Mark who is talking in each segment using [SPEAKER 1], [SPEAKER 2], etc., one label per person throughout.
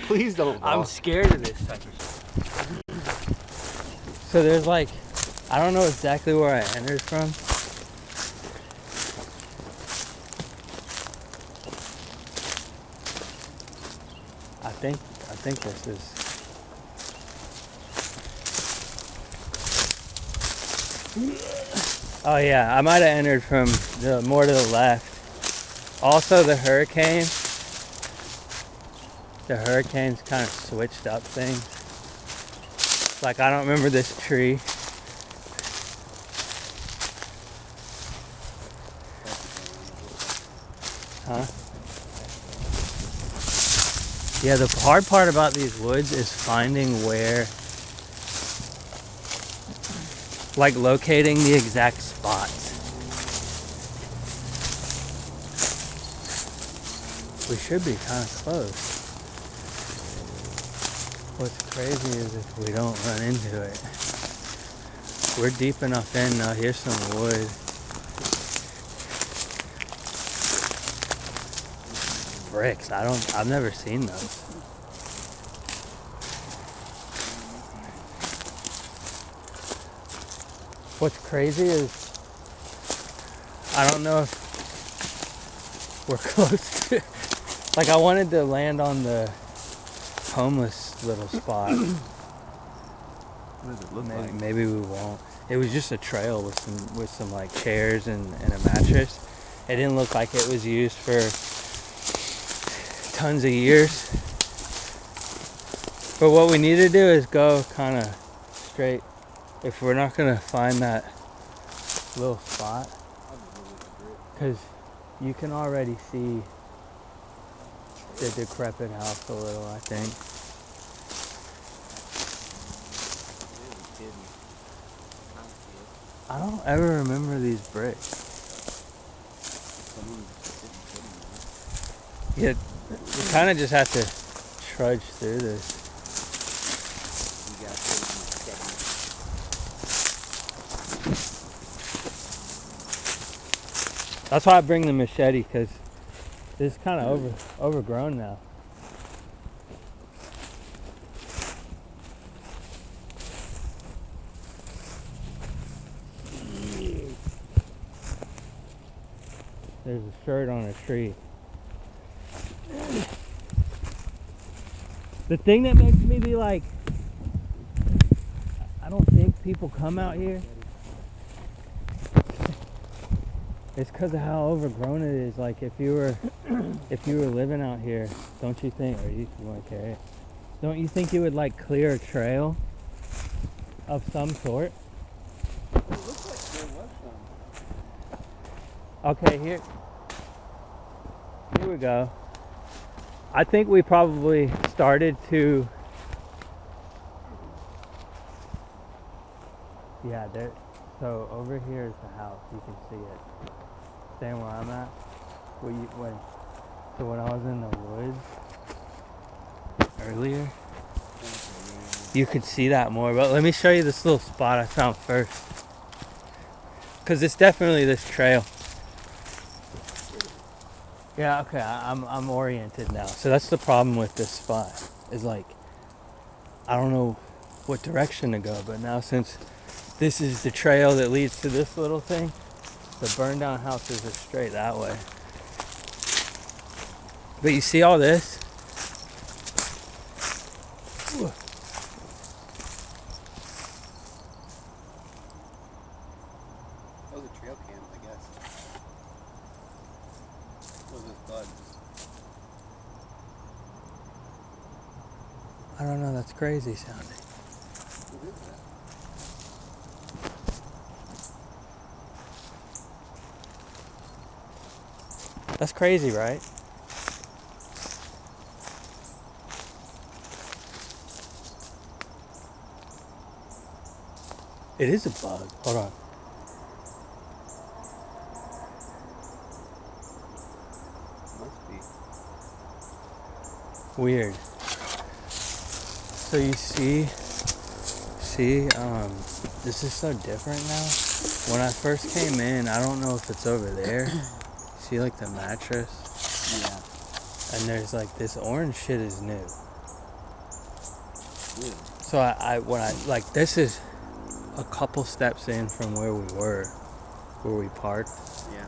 [SPEAKER 1] Please don't fall.
[SPEAKER 2] I'm scared of this type of stuff. So there's like, I don't know exactly where I entered from. I think this is. Oh yeah, I might have entered from the more to the left. Also the hurricane's kind of switched up things. Like I don't remember this tree. Huh? Yeah, the hard part about these woods is finding where, like locating the exact spots. We should be kind of close. What's crazy is if we don't run into it. We're deep enough in now. Here's some wood. Bricks. I've never seen those. What's crazy is I don't know if we're close to, like I wanted to land on the homeless little spot.
[SPEAKER 1] What does it look like?
[SPEAKER 2] Maybe we won't. It was just a trail with some like chairs and a mattress. It didn't look like it was used for tons of years. But what we need to do is go kind of straight. If we're not gonna find that little spot, because you can already see the decrepit house a little, I think. I don't ever remember these bricks. Yeah, we kind of just have to trudge through this. That's why I bring the machete, because this is kind of overgrown now. There's a shirt on a tree. The thing that makes me be like, I don't think people come out here. It's because of how overgrown it is. Like if you were living out here, don't you think, or you want to carry it? Don't you think you would like clear a trail of some sort?
[SPEAKER 1] It looks like there was some.
[SPEAKER 2] Okay, here we go. I think we probably started to. Yeah, there. So over here is the house. You can see it. Staying where I'm at. So when I was in the woods earlier, you could see that more. But let me show you this little spot I found first, because it's definitely this trail. Yeah, okay, I'm oriented now. So that's the problem with this spot, is like, I don't know what direction to go, but now since this is the trail that leads to this little thing, the burned down houses are straight that way. But you see all this? Ooh.
[SPEAKER 1] That was a trail cam, I guess. What was this bud?
[SPEAKER 2] I don't know, that's crazy sounding.
[SPEAKER 1] What is that?
[SPEAKER 2] That's crazy, right? It is a bug. Hold on.
[SPEAKER 1] Must be.
[SPEAKER 2] Weird. So you see, this is so different now. When I first came in, I don't know if it's over there. See like the mattress?
[SPEAKER 1] Yeah.
[SPEAKER 2] And there's like this orange shit is new.
[SPEAKER 1] Yeah.
[SPEAKER 2] So when I like, this is a couple steps in from where we parked,
[SPEAKER 1] Yeah.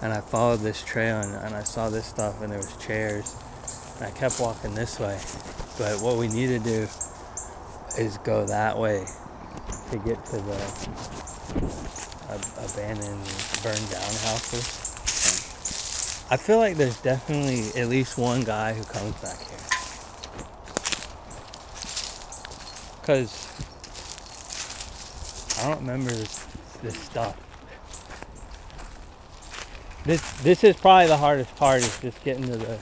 [SPEAKER 2] and I followed this trail and I saw this stuff and there was chairs, and I kept walking this way. But what we need to do is go that way to get to the abandoned, burned down houses. I feel like there's definitely at least one guy who comes back here. Because I don't remember this stuff. This is probably the hardest part, is just getting to the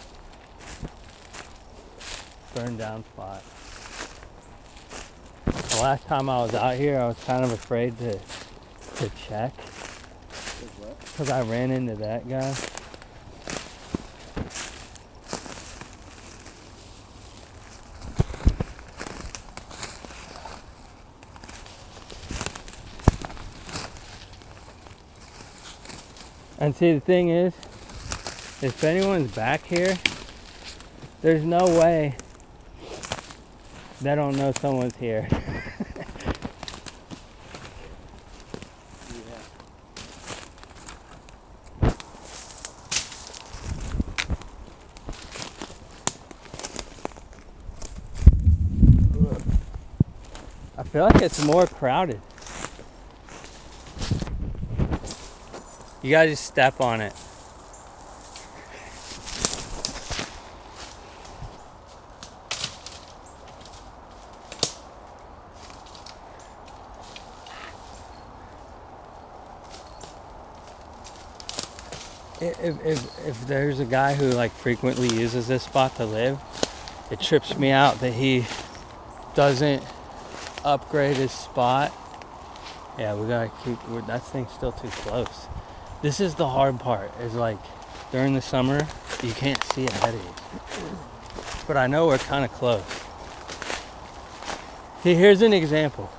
[SPEAKER 2] burned down spot. The last time I was out here, I was kind of afraid to check. Because I ran into that guy. And see, the thing is, if anyone's back here, there's no way they don't know someone's here. I feel like it's more crowded. You gotta just step on it. If there's a guy who like frequently uses this spot to live, it trips me out that he doesn't upgrade his spot. Yeah, we gotta that thing's still too close. This is the hard part, is like during the summer you can't see ahead of you. But I know we're kind of close. Here's an example.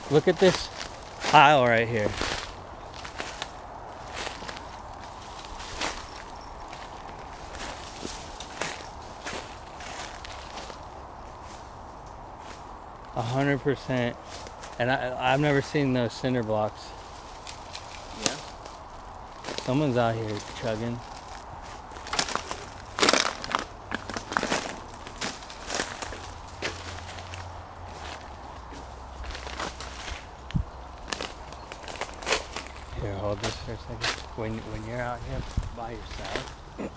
[SPEAKER 2] Look at this pile right here. %. And I've never seen those cinder blocks.
[SPEAKER 1] Yeah.
[SPEAKER 2] Someone's out here chugging. Here, hold this for a second. When you're out here by yourself, it's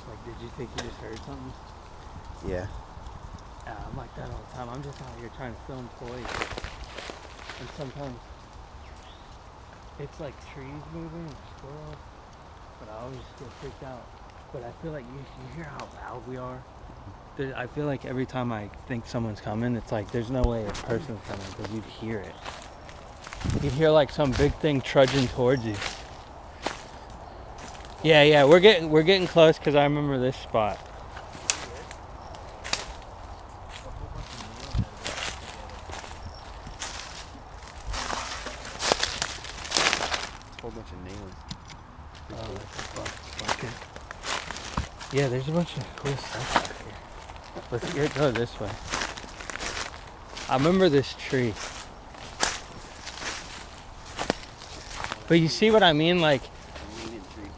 [SPEAKER 2] like, did you think you just heard something?
[SPEAKER 1] Yeah.
[SPEAKER 2] Yeah, I'm like that all the time. I'm just out here trying to film toys. And sometimes it's like trees moving and squirrels. But I always get freaked out. But I feel like you hear how loud we are? I feel like every time I think someone's coming, it's like there's no way a person's coming, because you'd hear it. You'd hear like some big thing trudging towards you. Yeah, we're getting close, because I remember this spot.
[SPEAKER 1] Whole bunch of nails.
[SPEAKER 2] Oh, that's a bucket. Yeah, there's a bunch of cool stuff out here. Let's go this way. I remember this tree. But you see what I mean? Like,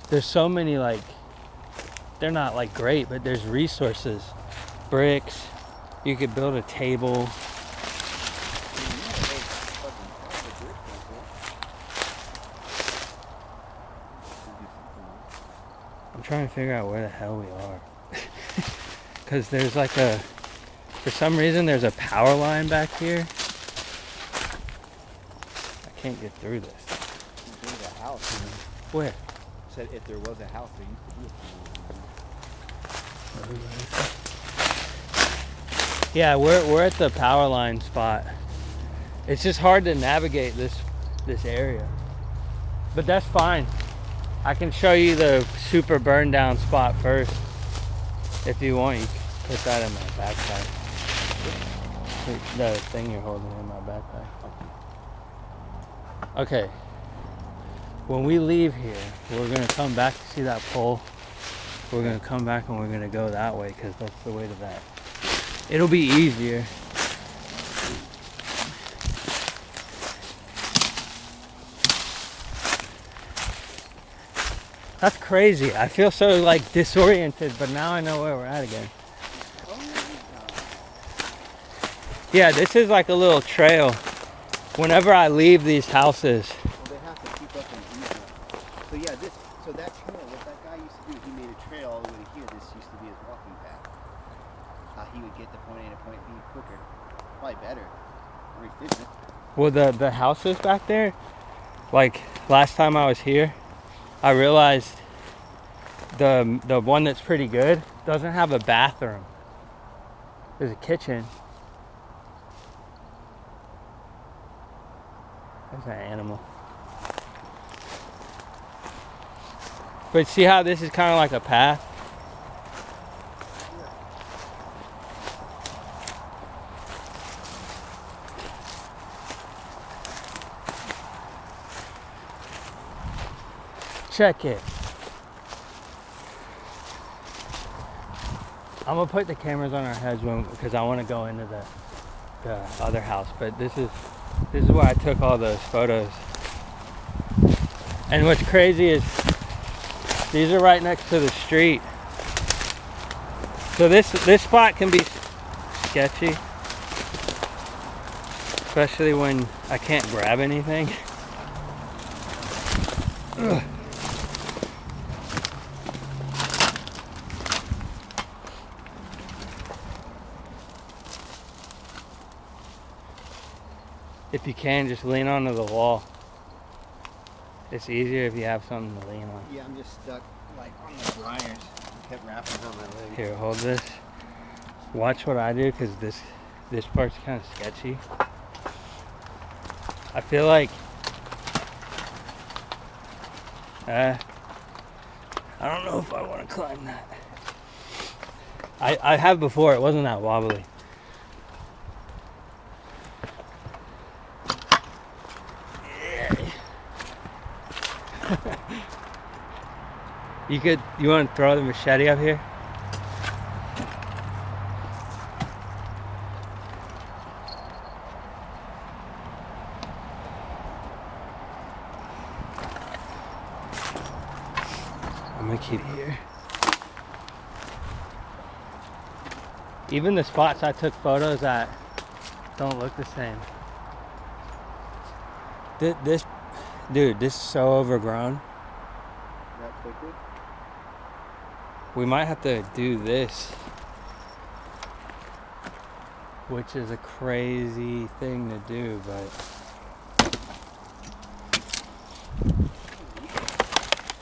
[SPEAKER 2] there's so many, like, they're not like great, but there's resources. Bricks. You could build a table. I'm trying to figure out where the hell we are. Because there's like for some reason there's a power line back here. I can't get through this.
[SPEAKER 1] There's a house.
[SPEAKER 2] Where?
[SPEAKER 1] Said if there was a house, there used to be a power line.
[SPEAKER 2] Yeah, we're at the power line spot. It's just hard to navigate this area. But that's fine. I can show you the super burned down spot first. If you want, you can put that in my backpack. The thing you're holding in my backpack. Okay. When we leave here, we're gonna come back to see that pole. We're gonna come back and we're gonna go that way, because that's the way to that It'll be easier. That's crazy. I feel so like disoriented, but now I know where we're at again. Yeah, this is like a little trail. Whenever I leave these houses.
[SPEAKER 1] Well, they have to keep up an easement. So yeah, so that trail, what that guy used to do, he made a trail all the way to here. This used to be his walking path. He would get to point A to point B quicker, probably better, more efficient.
[SPEAKER 2] Well, the houses back there, like last time I was here, I realized the one that's pretty good doesn't have a bathroom. There's a kitchen. There's an animal. But see how this is kind of like a path? Check it. I'm gonna put the cameras on our heads because I want to go into the other house. But this is where I took all those photos. And what's crazy is these are right next to the street. So this spot can be sketchy, especially when I can't grab anything. Ugh. If you can, just lean onto the wall. It's easier if you have something to lean on.
[SPEAKER 1] Yeah, I'm just stuck like on the briars. I kept wrapping on my leg.
[SPEAKER 2] Here, hold this. Watch what I do, because this part's kind of sketcy. I feel like I don't know if I want to climb that. I have before. It wasn't that wobbly. You want to throw the machete up here? I'm gonna keep it here. Even the spots I took photos at don't look the same. Dude, this is so overgrown.
[SPEAKER 1] That quickly?
[SPEAKER 2] We might have to do this, which is a crazy thing to do, but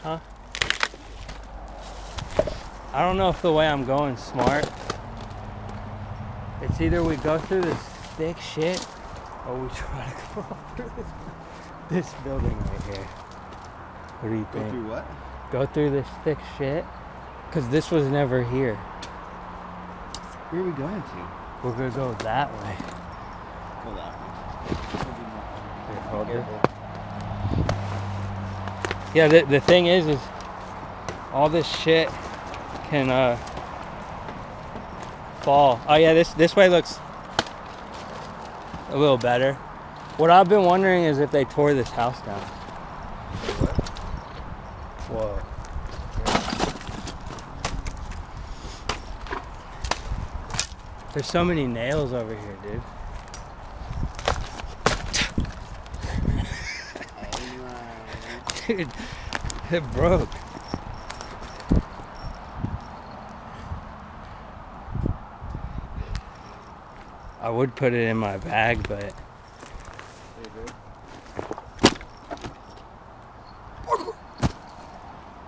[SPEAKER 2] huh? I don't know if the way I'm going is smart. It's either we go through this thick shit or we try to crawl through this building right here. What do you think?
[SPEAKER 1] Go through what?
[SPEAKER 2] Go through this thick shit? Because this was never here.
[SPEAKER 1] Where are we going to?
[SPEAKER 2] We're gonna go that way.
[SPEAKER 1] Go that way.
[SPEAKER 2] Here, hold it. Yeah, the thing is all this shit can fall. Oh yeah, this way looks a little better. What I've been wondering is if they tore this house down. Whoa. There's so many nails over here, dude. Dude, it broke. I would put it in my bag, but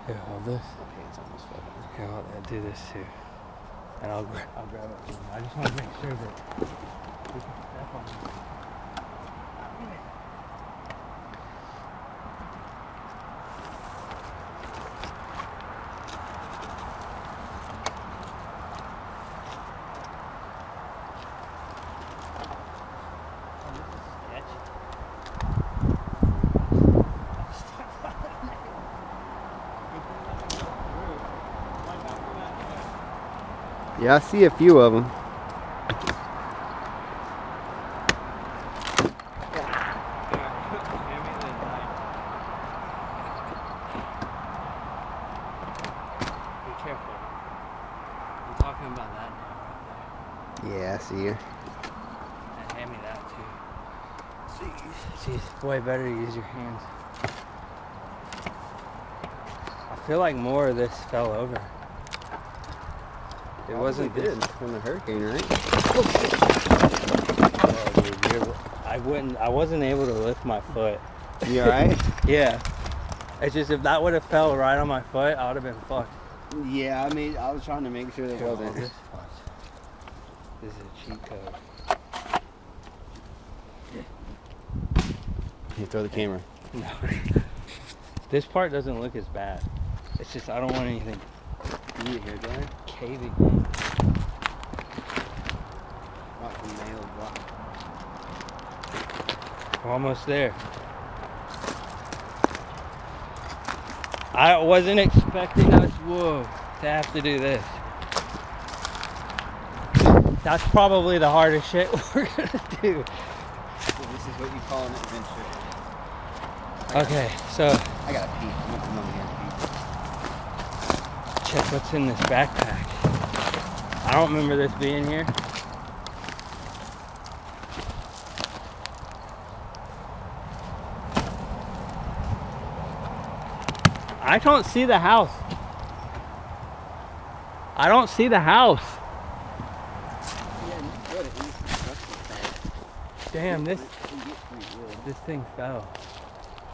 [SPEAKER 2] here, hold this.
[SPEAKER 1] Okay, it's almost full.
[SPEAKER 2] Here, I'll do this too. And I'll grab it. I just want to make sure that we can step on it.
[SPEAKER 1] Yeah, I see a few of them. Yeah, I see you.
[SPEAKER 2] And hand me that too. See, it's way better to use your hands. I feel like more of this fell over. It wasn't
[SPEAKER 1] good from the hurricane, right?
[SPEAKER 2] Oh, dude, I wasn't able to lift my foot.
[SPEAKER 1] You alright?
[SPEAKER 2] Yeah. It's just if that would have fell right on my foot, I would have been fucked.
[SPEAKER 1] Yeah, I mean, I was trying to make sure that it wasn't.
[SPEAKER 2] This is a cheat code.
[SPEAKER 1] You throw the camera.
[SPEAKER 2] No. This part doesn't look as bad. It's just I don't want anything.
[SPEAKER 1] You need a hairdryer?
[SPEAKER 2] Caving in.
[SPEAKER 1] Watch the nail block.
[SPEAKER 2] We're almost there. I wasn't expecting us, to have to do this. That's probably the hardest shit we're gonna do.
[SPEAKER 1] So this is what you call an adventure.
[SPEAKER 2] Okay, so
[SPEAKER 1] I gotta pee. I'm gonna come over here and pee.
[SPEAKER 2] check what's in this backpack. I don't remember this being here. I don't see the house. I don't see the house. Damn, this thing fell.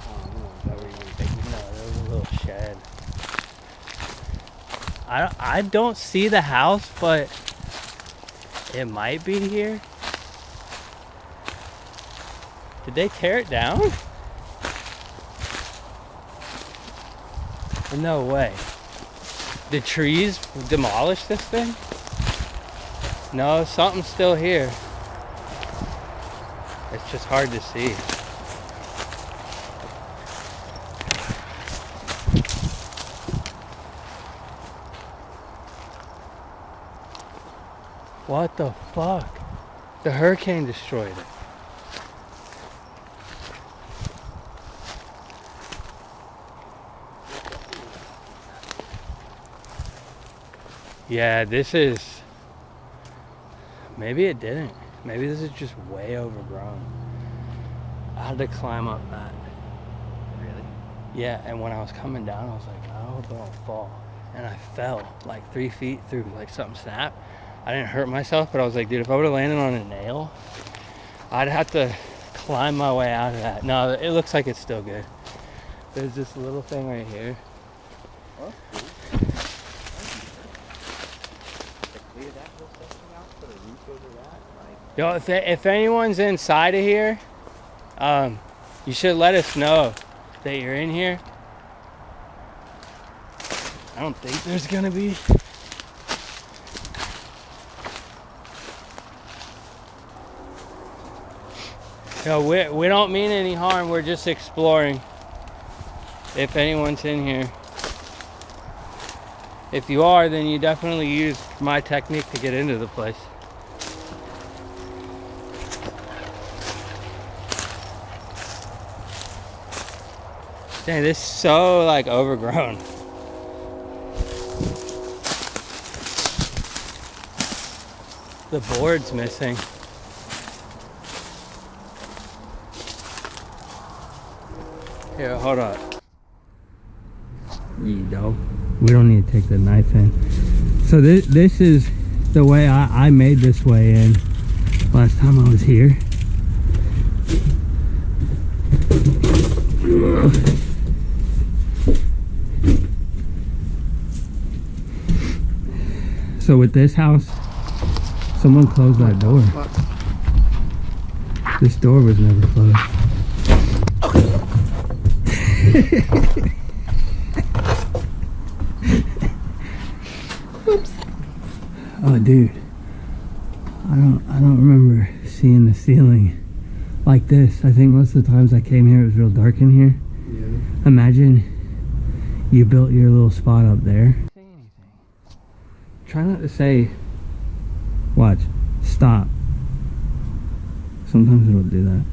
[SPEAKER 1] Oh, no, is that where you want to take me?
[SPEAKER 2] No, there was a little shed. I don't see the house, but it might be here. Did they tear it down? No way. The trees demolished this thing? No, something's still here. It's just hard to see. What the fuck? The hurricane destroyed it. Yeah, this is... Maybe it didn't. Maybe this is just way overgrown. I had to climb up that.
[SPEAKER 1] Really?
[SPEAKER 2] Yeah, and when I was coming down, I was like, I hope I don't fall. And I fell like 3 feet through, like something snapped. I didn't hurt myself, but I was like, dude, if I would have landed on a nail, I'd have to climb my way out of that. No, it looks like it's still good. There's this little thing right here.
[SPEAKER 1] Oh, cool. Clear that whole section out, put a roof over that. Like...
[SPEAKER 2] Yo, if anyone's inside of here, you should let us know that you're in here. I don't think there's gonna be. Yo, we don't mean any harm, we're just exploring. If anyone's in here. If you are, then you definitely use my technique to get into the place. Dang, this is so like overgrown. The board's missing. Here, hold up. You don't. We don't need to take the knife in. So this is the way I made this way in last time I was here. So with this house, someone closed that door. This door was never closed.
[SPEAKER 1] Whoops.
[SPEAKER 2] Oh, dude, I don't remember seeing the ceiling like this. I think most of the times I came here, it was real dark in here.
[SPEAKER 1] Yeah.
[SPEAKER 2] Imagine you built your little spot up there. Try not to say, watch, stop. Sometimes it'll do that.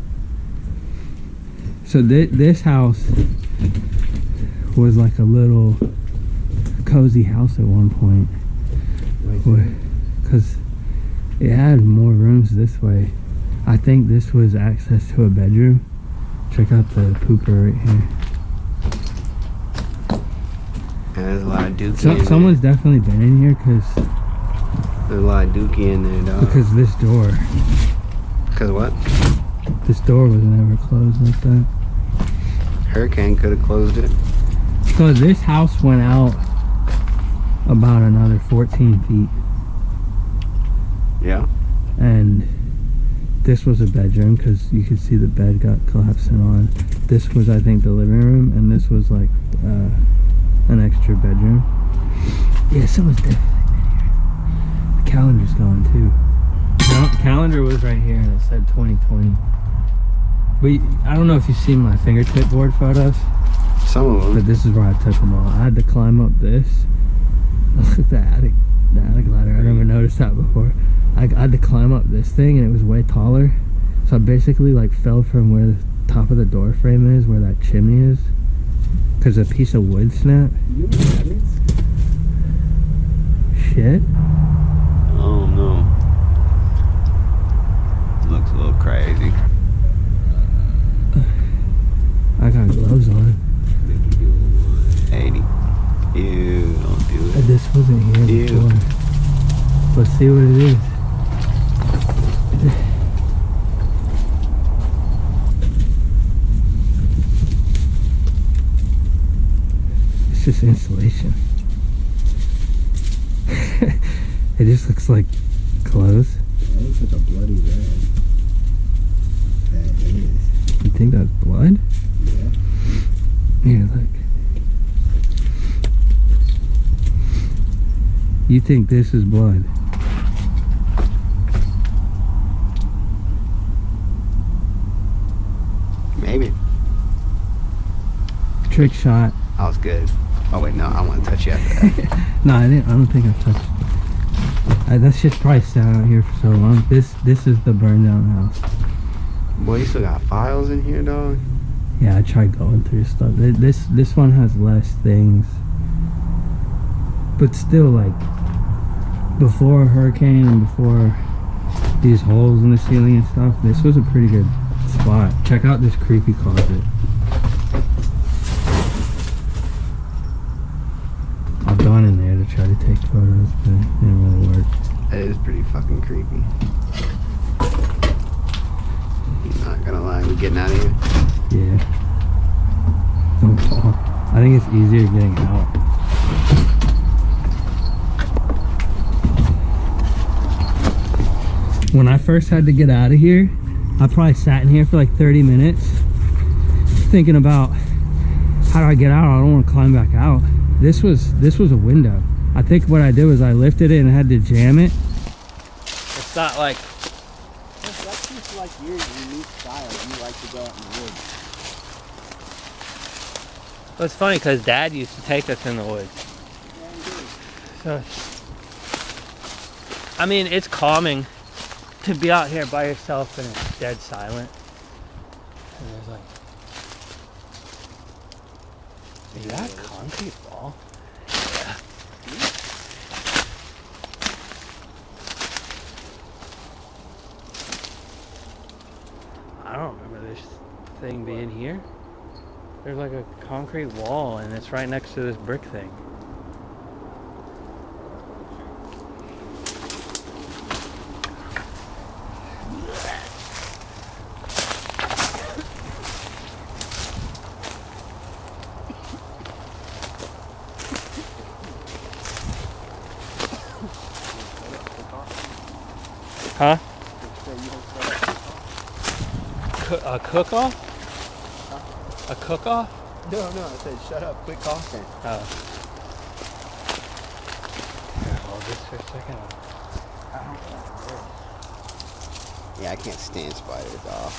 [SPEAKER 2] So this house was like a little cozy house at one point. Because It had more rooms this way. I think this was access to a bedroom. Check out the pooper right here.
[SPEAKER 1] And there's a lot of dookie in
[SPEAKER 2] Someone's definitely been in here because
[SPEAKER 1] there's a lot of dookie in there, dog.
[SPEAKER 2] because this door.
[SPEAKER 1] Because what?
[SPEAKER 2] This door was never closed like that.
[SPEAKER 1] Hurricane could have closed it.
[SPEAKER 2] So this house went out about another 14 feet.
[SPEAKER 1] Yeah.
[SPEAKER 2] And this was a bedroom because you could see the bed got collapsing on. This was, I think, the living room, and this was like an extra bedroom. Yeah, someone's definitely been here. The calendar's gone too. Calendar was right here and it said 2020. But I don't know if you've seen my fingertip board photos.
[SPEAKER 1] Some of them.
[SPEAKER 2] But this is where I took them all. I had to climb up this. Look at the attic ladder. I never noticed that before. I had to climb up this thing and it was way taller. So I basically like fell from where the top of the door frame is, where that chimney is. Because a piece of wood snapped.
[SPEAKER 1] You know what that means?
[SPEAKER 2] Shit.
[SPEAKER 1] Oh no. Looks a little crazy.
[SPEAKER 2] I got gloves on.
[SPEAKER 1] 80. Ew, don't do it.
[SPEAKER 2] This wasn't here
[SPEAKER 1] Ew.
[SPEAKER 2] before. Let's see what it is. It's just insulation. It just looks like clothes.
[SPEAKER 1] That looks like a bloody red. That is.
[SPEAKER 2] You think that's blood?
[SPEAKER 1] Yeah.
[SPEAKER 2] Here, look. You think this is blood?
[SPEAKER 1] Maybe.
[SPEAKER 2] Trick shot.
[SPEAKER 1] I was good. Oh wait, no, I want to touch you after that.
[SPEAKER 2] No, I didn't. I don't think I've touched it. That shit's probably sat out here for so long. This is the burned down house.
[SPEAKER 1] Boy, you still got files in here, dog.
[SPEAKER 2] Yeah, I tried going through stuff. This one has less things, but still, like before a hurricane and before these holes in the ceiling and stuff, this was a pretty good spot. Check out this creepy closet. I've gone in there to try to take photos, but it didn't really work.
[SPEAKER 1] That is pretty fucking creepy. I'm not gonna lie, we getting out of here?
[SPEAKER 2] Yeah. Don't fall. I think it's easier getting out. When I first had to get out of here, I probably sat in here for like 30 minutes thinking about how do I get out? I don't want to climb back out. This was a window. I think what I did was I lifted it and had to jam it. It's not like
[SPEAKER 1] That's just like your unique style. You like to go out in the woods.
[SPEAKER 2] Well, it's funny because Dad used to take us in the woods. So, I mean, it's calming to be out here by yourself and it's dead silent. And there's like, is that a concrete wall? Yeah. I don't remember this thing being here. There's like a concrete wall and it's right next to this brick thing. Huh? A cook-off? A cook-off?
[SPEAKER 1] No, I said shut up, quit coughing.
[SPEAKER 2] Oh. Here, hold this for a second.
[SPEAKER 1] Yeah, I can't stand spiders, dog.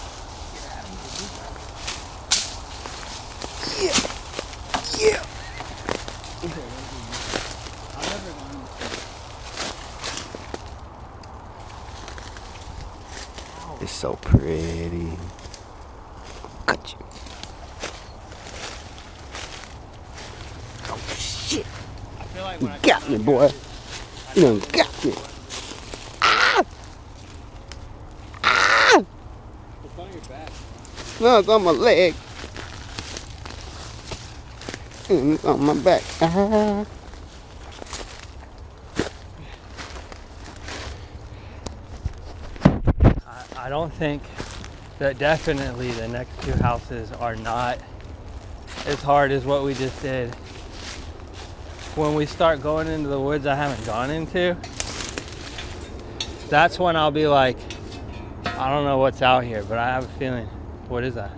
[SPEAKER 1] Yeah. It's so pretty. Cut you. Oh shit!
[SPEAKER 2] I feel like
[SPEAKER 1] You got me, boy. You done got me. Ah!
[SPEAKER 3] No, it's on my leg. And it's on my back. Ah.
[SPEAKER 2] I don't think that definitely the next two houses are not as hard as what we just did. When we start going into the woods I haven't gone into, that's when I'll be like, I don't know what's out here, but I have a feeling. What is that?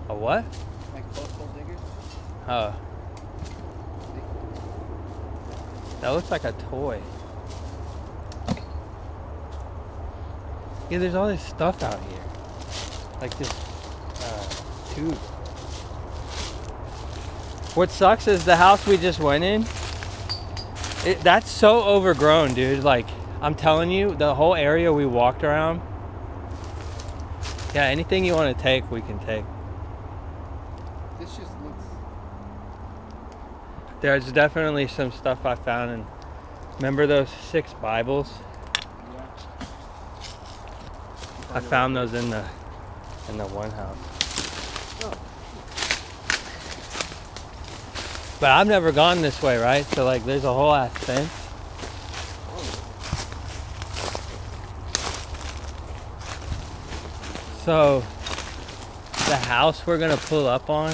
[SPEAKER 2] A what?
[SPEAKER 1] Like postal diggers?
[SPEAKER 2] Oh. That looks like a toy. Yeah, there's all this stuff out here. Like this tube. What sucks is the house we just went in, that's so overgrown, dude. Like, I'm telling you, the whole area we walked around. Yeah, anything you want to take, we can take.
[SPEAKER 1] This just looks...
[SPEAKER 2] There's definitely some stuff I found. And remember those 6 Bibles?
[SPEAKER 1] Yeah.
[SPEAKER 2] I found those in the one house.
[SPEAKER 1] Oh.
[SPEAKER 2] But I've never gone this way, right? So like, there's a whole ass fence. So the house we're gonna pull up on,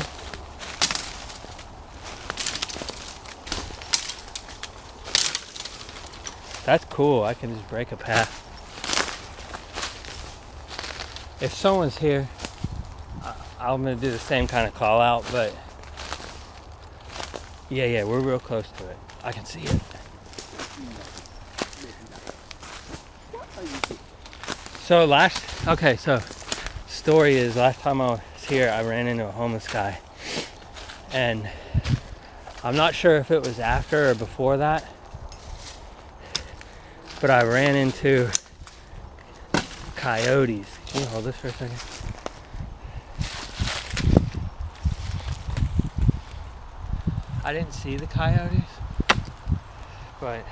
[SPEAKER 2] that's cool. I can just break a path. If someone's here, I'm gonna do the same kind of call out, but yeah, we're real close to it. I can see it. So story is, last time I was here, I ran into a homeless guy, and I'm not sure if it was after or before that, but I ran into coyotes. Can you hold this for a second? I didn't see the coyotes, but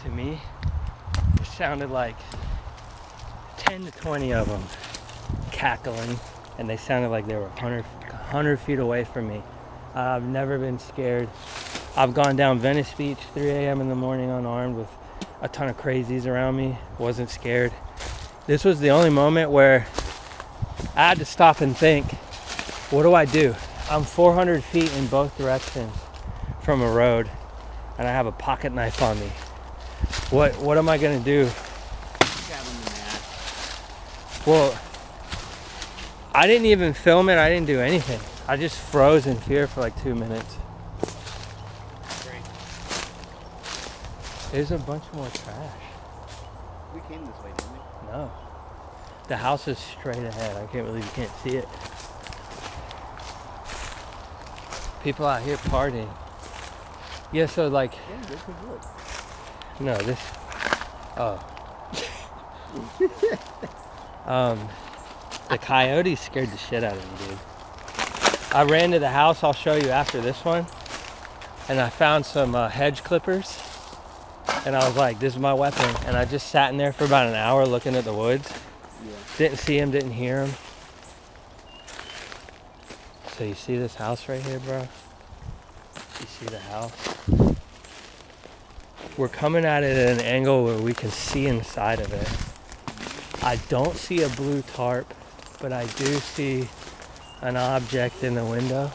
[SPEAKER 2] to me, it sounded like 10 to 20 of them cackling, and they sounded like they were 100 feet away from me. I've never been scared. I've gone down Venice Beach 3 a.m. in the morning unarmed with a ton of crazies around me. Wasn't scared. This was the only moment where I had to stop and think, what do I do? I'm 400 feet in both directions from a road, and I have a pocket knife on me. What am I gonna do? Well, I didn't even film it. I didn't do anything. I just froze in fear for like 2 minutes.
[SPEAKER 1] Great.
[SPEAKER 2] There's a bunch more trash.
[SPEAKER 1] We came this way, didn't we?
[SPEAKER 2] No. The house is straight ahead. I can't believe you can't see it. People out here partying. Yeah, so like...
[SPEAKER 1] Yeah, this is wood.
[SPEAKER 2] No, this... Oh. The coyotes scared the shit out of me, dude. I ran to the house, I'll show you after this one, and I found some hedge clippers, and I was like, this is my weapon, and I just sat in there for about an hour looking at the woods.
[SPEAKER 1] Yeah.
[SPEAKER 2] Didn't see him, didn't hear him. So you see this house right here, bro? You see the house? We're coming at it at an angle where we can see inside of it. I don't see a blue tarp, but I do see an object in the window.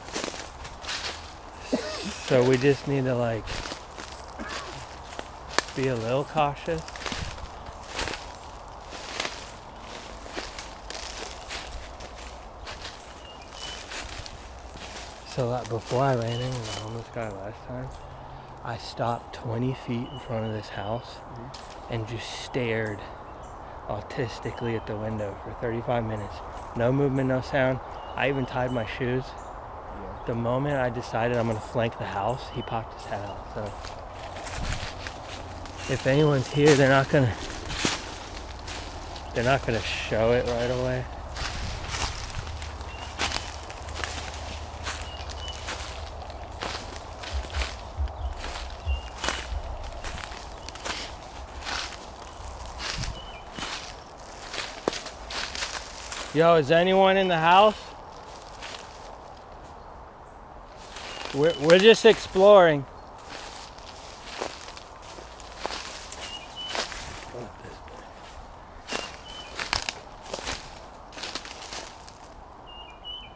[SPEAKER 2] So we just need to like be a little cautious. So before I ran into the homeless guy last time, I stopped 20 feet in front of this house and just stared autistically at the window for 35 minutes. No movement, no sound. I even tied my shoes.
[SPEAKER 1] Yeah.
[SPEAKER 2] The moment I decided I'm gonna flank the house, he popped his head out. So if anyone's here, they're not gonna show it right away. Yo, is anyone in the house? We're just exploring.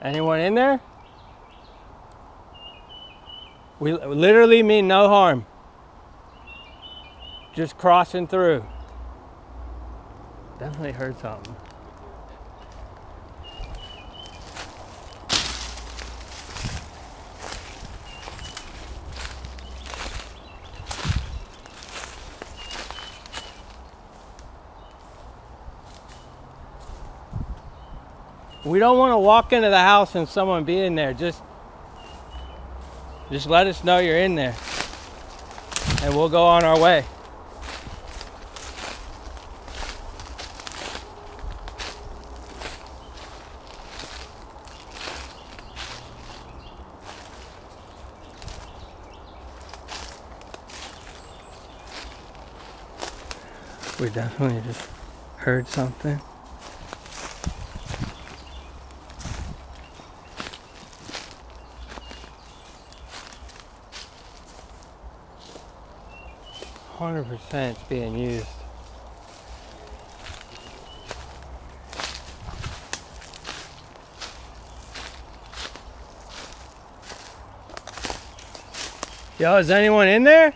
[SPEAKER 2] Anyone in there? We literally mean no harm. Just crossing through. Definitely heard something. We don't want to walk into the house and someone be in there. Just let us know you're in there and we'll go on our way. We definitely just heard something. It's being used. Yo, is anyone in there?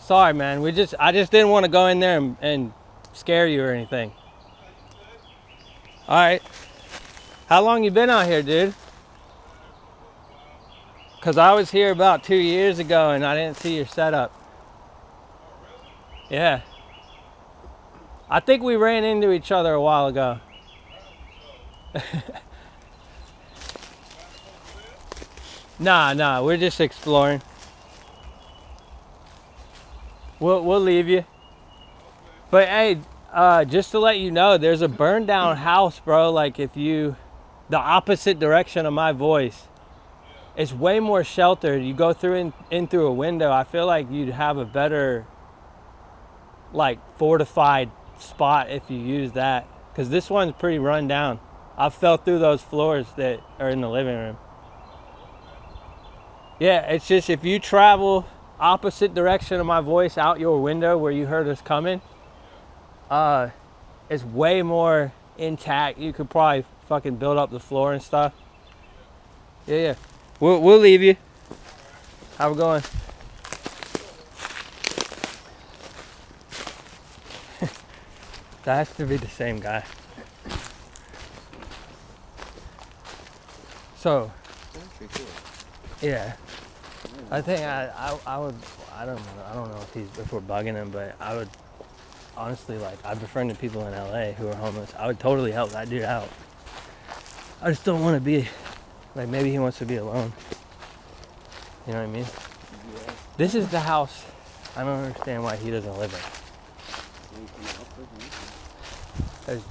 [SPEAKER 2] Sorry, man. I just didn't want to go in there and scare you or anything. All right. How long you been out here, dude? Cause I was here about 2 years ago and I didn't see your setup. Yeah. I think we ran into each other a while ago. Nah, we're just exploring. We'll leave you. But hey, just to let you know, there's a burned down house, bro. Like the opposite direction of my voice. It's way more sheltered. You go through in through a window. I feel like you'd have a better, like, fortified spot if you use that. Because this one's pretty run down. I fell through those floors that are in the living room. Yeah, it's just if you travel opposite direction of my voice out your window where you heard us coming, it's way more intact. You could probably fucking build up the floor and stuff. Yeah. We'll leave you. How we going? That has to be the same guy. So, yeah. I think I would. I don't know if we're bugging him, but I would honestly, like, I've befriended people in LA who are homeless. I would totally help that dude out. I just don't want to be. Like, maybe he wants to be alone. You know what I mean? Yeah. This is the house. I don't understand why he doesn't live in. There's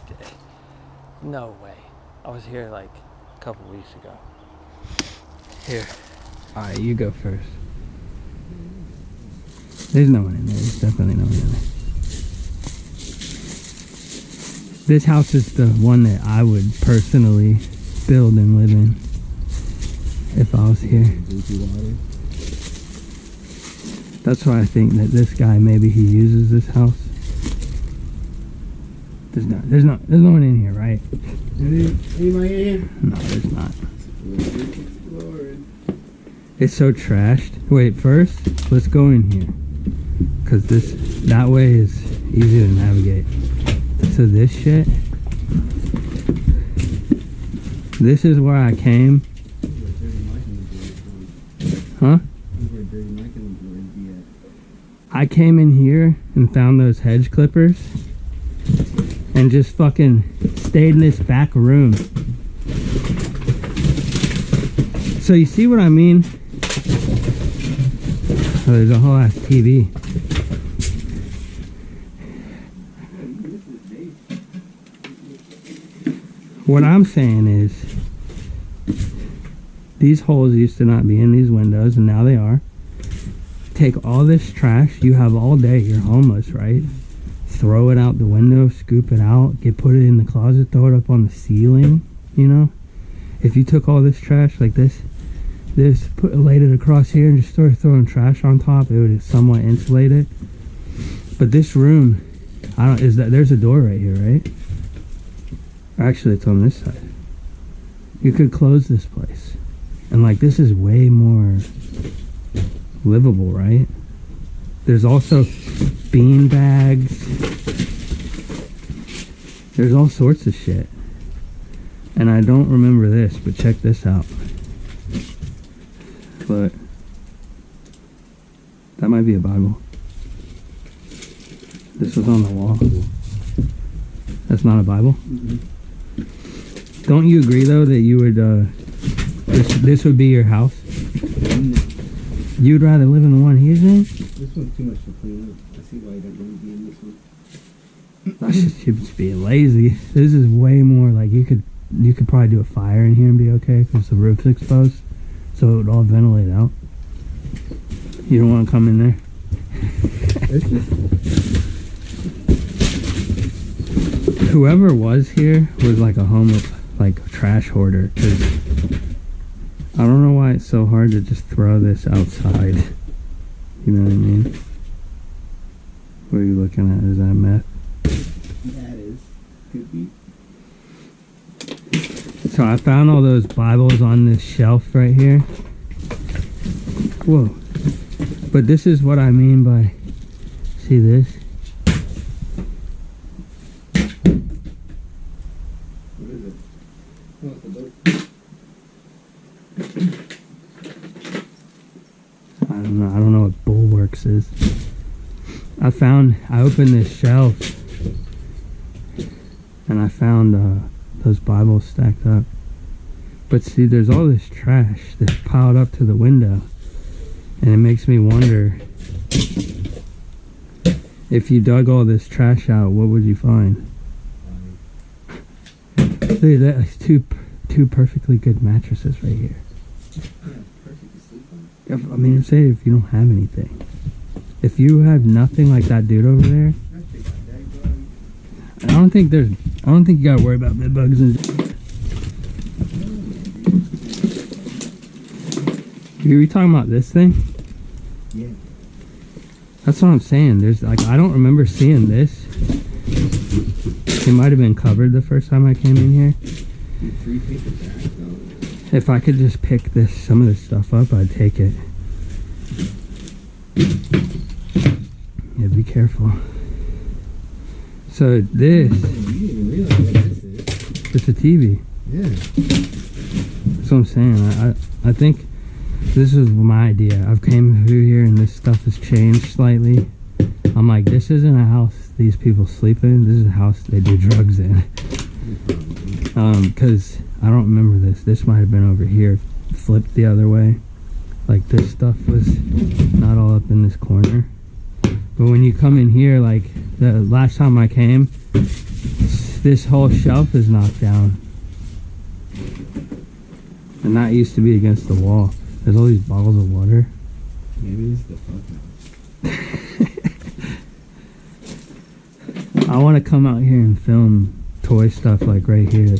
[SPEAKER 2] no way. I was here like a couple weeks ago. Here. Alright, you go first. There's no one in there. There's definitely no one in there. This house is the one that I would personally build and live in. If I was here. That's why I think that this guy, maybe he uses this house. There's no one in here, right?
[SPEAKER 3] Anybody in here?
[SPEAKER 2] No, there's not. It's so trashed. Wait, first, let's go in here. Cause that way is easy to navigate. So this shit, this is where I came. Huh? I came in here and found those hedge clippers and just fucking stayed in this back room. So you see what I mean? Oh, there's a whole ass TV. What I'm saying is, these holes used to not be in these windows, and now they are. Take all this trash you have all day. You're homeless, right? throw it out the window, scoop it out, put it in the closet, throw it up on the ceiling, you know? If you took all this trash like this, laid it across here and just started throwing trash on top, it would somewhat insulate it. But this room, there's a door right here, right? Actually, it's on this side. You could close this place. And like, this is way more livable, right? There's also bean bags. There's all sorts of shit. And I don't remember this, but check this out. But that might be a Bible. This was on the wall. That's not a Bible?
[SPEAKER 3] Mm-hmm.
[SPEAKER 2] Don't you agree though that you would this would be your house? You'd rather live in the one he's in?
[SPEAKER 3] This one's too much to clean up. I see why you don't want to be in this one.
[SPEAKER 2] That's just being lazy. This is way more like you could probably do a fire in here and be okay because the roof's exposed, so it would all ventilate out. You don't want to come in there.
[SPEAKER 3] It's just,
[SPEAKER 2] whoever was here was like a homeless, like a trash hoarder. Cause I don't know why it's so hard to just throw this outside. You know what I mean? What are you looking at? Is that meth?
[SPEAKER 3] that is. Could be.
[SPEAKER 2] So I found all those Bibles on this shelf right here. Whoa. But this is what I mean by, see this?
[SPEAKER 3] What is it? Oh, it's a boat.
[SPEAKER 2] I don't know what Bulwarks is. I opened this shelf and I found those Bibles stacked up. But see, there's all this trash that's piled up to the window, and it makes me wonder, if you dug all this trash out, what would you find? See, that's two perfectly good mattresses right here.
[SPEAKER 3] Yeah, perfect to sleep on.
[SPEAKER 2] I mean, say if you don't have anything. If you have nothing like that dude over there, I don't think you gotta worry about bed bugs and. Are we talking about this thing?
[SPEAKER 3] Yeah.
[SPEAKER 2] That's what I'm saying. There's like, I don't remember seeing this. It might have been covered the first time I came in here.
[SPEAKER 3] 3 feet of that, though.
[SPEAKER 2] If I could just pick some of this stuff up, I'd take it. Yeah, be careful. So this,
[SPEAKER 3] You didn't even realize what this is.
[SPEAKER 2] it's a TV.
[SPEAKER 3] Yeah.
[SPEAKER 2] That's what I'm saying. I think this is my idea. I've came through here and this stuff has changed slightly. I'm like, this isn't a house these people sleep in. This is a house they do drugs in. Because I don't remember this. This might have been over here, flipped the other way. Like this stuff was not all up in this corner. But when you come in here, like the last time I came, this whole shelf is knocked down. And that used to be against the wall. There's all these bottles of water.
[SPEAKER 3] Maybe it's the fuck house.
[SPEAKER 2] I want to come out here and film toy stuff like right here.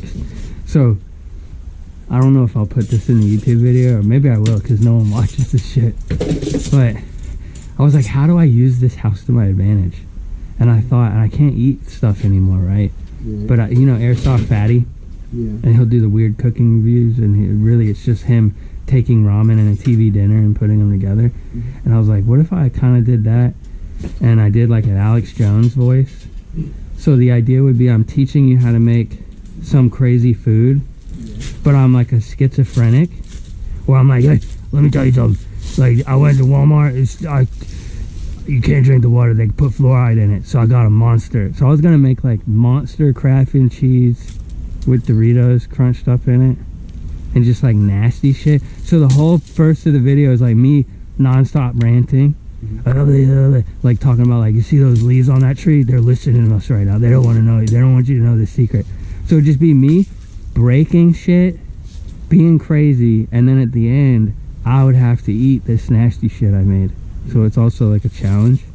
[SPEAKER 2] So, I don't know if I'll put this in the YouTube video, or maybe I will because no one watches this shit. But I was like, how do I use this house to my advantage? And I thought, I can't eat stuff anymore, right?
[SPEAKER 3] Yeah.
[SPEAKER 2] But you know, Airsoft Fatty,
[SPEAKER 3] Yeah.
[SPEAKER 2] and he'll do the weird cooking reviews, and it's just him taking ramen and a TV dinner and putting them together.
[SPEAKER 3] Mm-hmm.
[SPEAKER 2] And I was like, what if I kind of did that, and I did like an Alex Jones voice? So the idea would be I'm teaching you how to make some crazy food, but I'm like a schizophrenic, where I'm like, hey, let me tell you something. Like, I went to Walmart, you can't drink the water, they put fluoride in it, so I got a Monster. So I was gonna make like Monster Kraft and cheese with Doritos crunched up in it, and just like nasty shit. So the whole first of the video is like me non-stop ranting, like talking about like, you see those leaves on that tree? They're listening to us right now. They don't want to know. They don't want you to know the secret. So it'd just be me breaking shit, being crazy, and then at the end I would have to eat this nasty shit I made. So it's also like a challenge.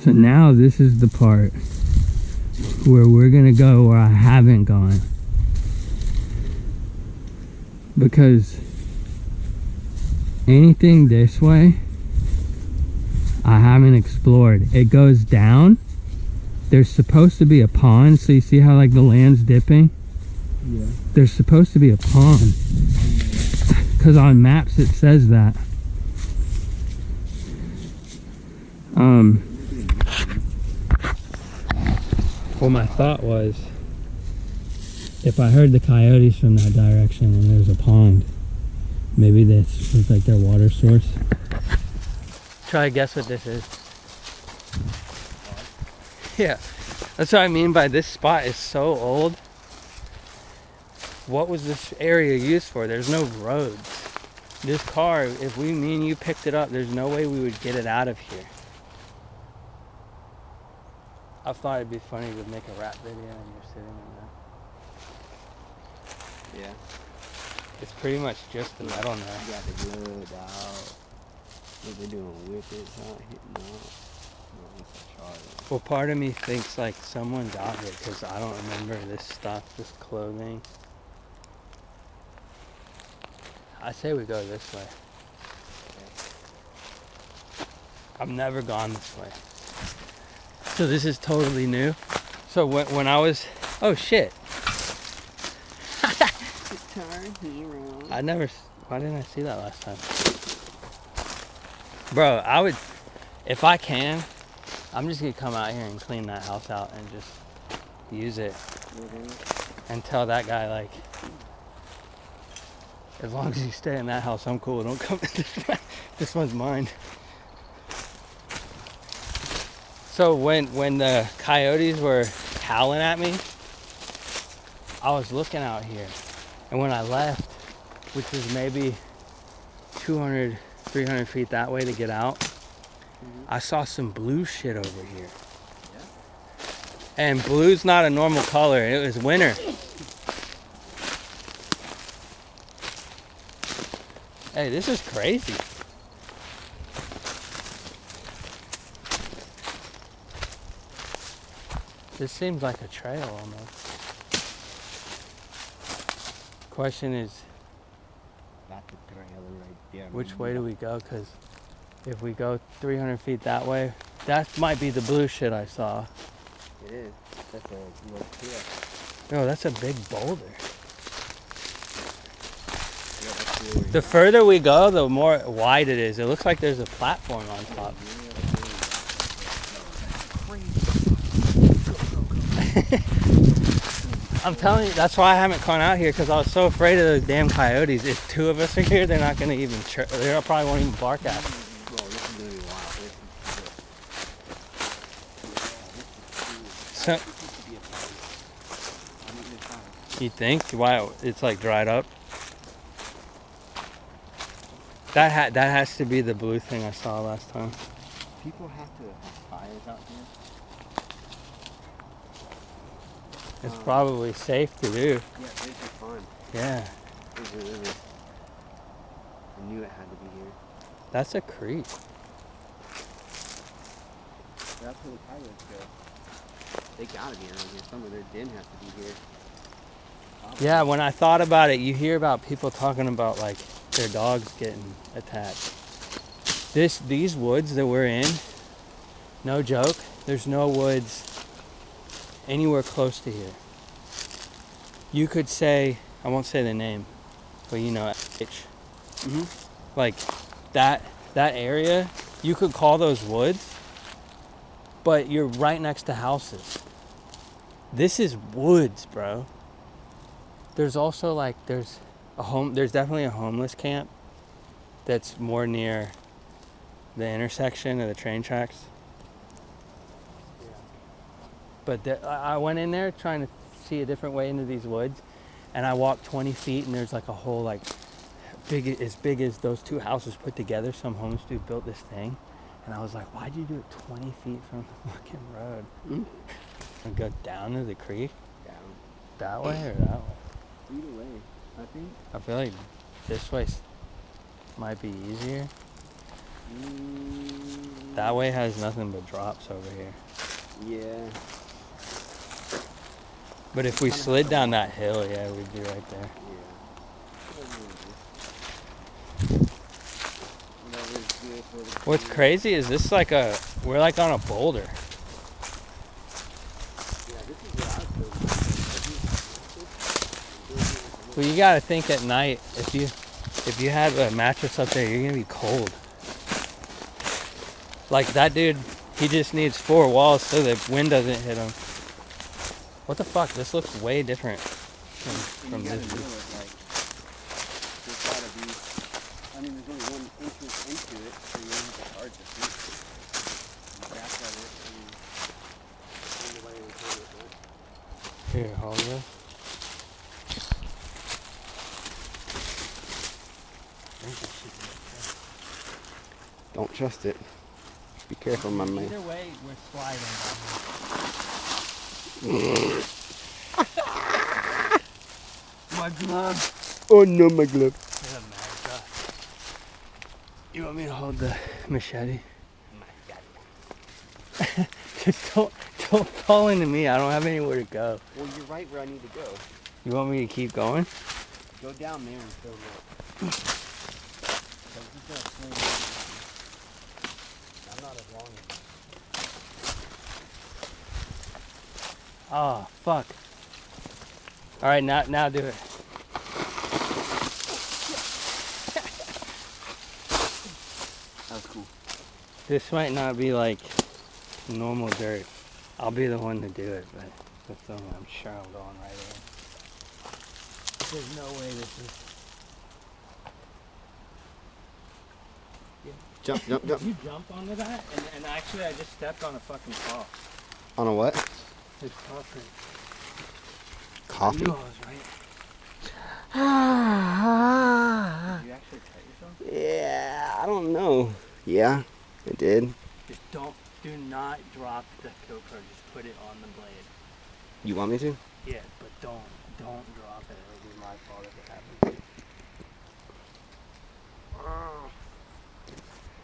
[SPEAKER 2] So now this is the part where we're gonna go where I haven't gone. Because anything this way, I haven't explored. It goes down. There's supposed to be a pond, so you see how like the land's dipping?
[SPEAKER 3] Yeah.
[SPEAKER 2] There's supposed to be a pond. Because on maps it says that. Well, my thought was, if I heard the coyotes from that direction and there's a pond, maybe this was like their water source. Try to guess what this is. Yeah, that's what I mean by this spot is so old. What was this area used for? There's no roads. This car, if me and you picked it up, there's no way we would get it out of here. I thought it'd be funny to make a rap video and you're sitting in that.
[SPEAKER 1] Yeah.
[SPEAKER 2] It's pretty much just the metal now.
[SPEAKER 1] You got the blood out. What they doing with it? It's not hitting out.
[SPEAKER 2] Well, part of me thinks like someone got it because I don't remember this stuff, this clothing. I say we go this way. I've never gone this way. So this is totally new. So when I was, oh shit.
[SPEAKER 1] Guitar hero.
[SPEAKER 2] Why didn't I see that last time? Bro, I would, if I can, I'm just gonna come out here and clean that house out and just use it. And tell that guy like, as long as you stay in that house, I'm cool. Don't come in this one. This one's mine. So when the coyotes were howling at me, I was looking out here. And when I left, which was maybe 200, 300 feet that way to get out, I saw some blue shit over here.
[SPEAKER 1] Yeah.
[SPEAKER 2] And blue's not a normal color. It was winter. Hey, this is crazy. This seems like a trail almost. Question is,
[SPEAKER 1] That's the trailer right there.
[SPEAKER 2] which way do we go? Because if we go 300 feet that way, that might be the blue shit I saw.
[SPEAKER 1] It is. That's a little clear.
[SPEAKER 2] No, that's a big boulder.
[SPEAKER 1] Yeah, that's really
[SPEAKER 2] The further we go, the more wide it is. It looks like there's a platform on top. I'm telling you, that's why I haven't gone out here, because I was so afraid of those damn coyotes. If two of us are here, they're not going to even they probably won't even bark at us.
[SPEAKER 1] Bro, this is gonna be wild.
[SPEAKER 2] So, you think? Why it's like dried up? That has to be the blue thing I saw last time.
[SPEAKER 1] People have to have fires out here.
[SPEAKER 2] It's probably safe to do.
[SPEAKER 1] Yeah, this is fun.
[SPEAKER 2] Yeah,
[SPEAKER 1] This is, I knew it had to be here.
[SPEAKER 2] that's a creek.
[SPEAKER 1] That's where the pirates go. They gotta be around here. Some of their den has to be here.
[SPEAKER 2] Yeah, when I thought about it, you hear about people talking about like their dogs getting attacked. These woods that we're in, no joke, there's no woods anywhere close to here. You could say, I won't say the name, but you know, like that area, you could call those woods, but you're right next to houses. This is woods, bro. There's also like, there's definitely a homeless camp that's more near the intersection of the train tracks. But I went in there trying to see a different way into these woods, and I walked 20 feet and there's like a whole like as big as those two houses put together. Some homeless dude built this thing, and I was like, why'd you do it 20 feet from the fucking road? And go down to the creek?
[SPEAKER 1] Down.
[SPEAKER 2] That way or that way?
[SPEAKER 1] Either way, I think.
[SPEAKER 2] I feel like this way might be easier. That way has nothing but drops over here.
[SPEAKER 1] Yeah.
[SPEAKER 2] But if we slid down that hill, yeah, we'd be right there. What's crazy is this like we're like on a boulder.
[SPEAKER 1] Yeah, this is what I was building.
[SPEAKER 2] Well, you gotta think at night, if you have a mattress up there, you're gonna be cold. Like that dude, he just needs 4 walls so the wind doesn't hit him. What the fuck? This looks way different from this.
[SPEAKER 1] There's gotta be. I mean, there's only one entrance into it, so you don't have to hard to see. Back of it.
[SPEAKER 2] Here, hold this.
[SPEAKER 1] Don't trust it. Be careful, my man.
[SPEAKER 2] Either way, we're sliding down My glove.
[SPEAKER 1] Oh no, my glove.
[SPEAKER 2] There's a mad gust. You want me to hold the machete? Just don't fall into me. I don't have anywhere to go.
[SPEAKER 1] Well, you're right where I need to go.
[SPEAKER 2] You want me to keep going?
[SPEAKER 1] Go down there and fill up. I'm not as long as
[SPEAKER 2] Oh, fuck. All right, now do it.
[SPEAKER 1] That was cool.
[SPEAKER 2] This might not be like normal dirt. I'll be the one to do it, but with them, I'm sure I'm going right in. There's no way this is.
[SPEAKER 1] Jump.
[SPEAKER 2] You jump onto that, and actually I just stepped on a fucking paw.
[SPEAKER 1] On a what?
[SPEAKER 2] His paw print.
[SPEAKER 1] Coffee?
[SPEAKER 2] You knew I was right. Did you actually cut yourself?
[SPEAKER 1] Yeah, I don't know. Yeah, I did.
[SPEAKER 2] Just do not drop the kill card. Just put it on the blade.
[SPEAKER 1] You want me to?
[SPEAKER 2] Yeah, but don't drop it. It'll be my fault if it happens.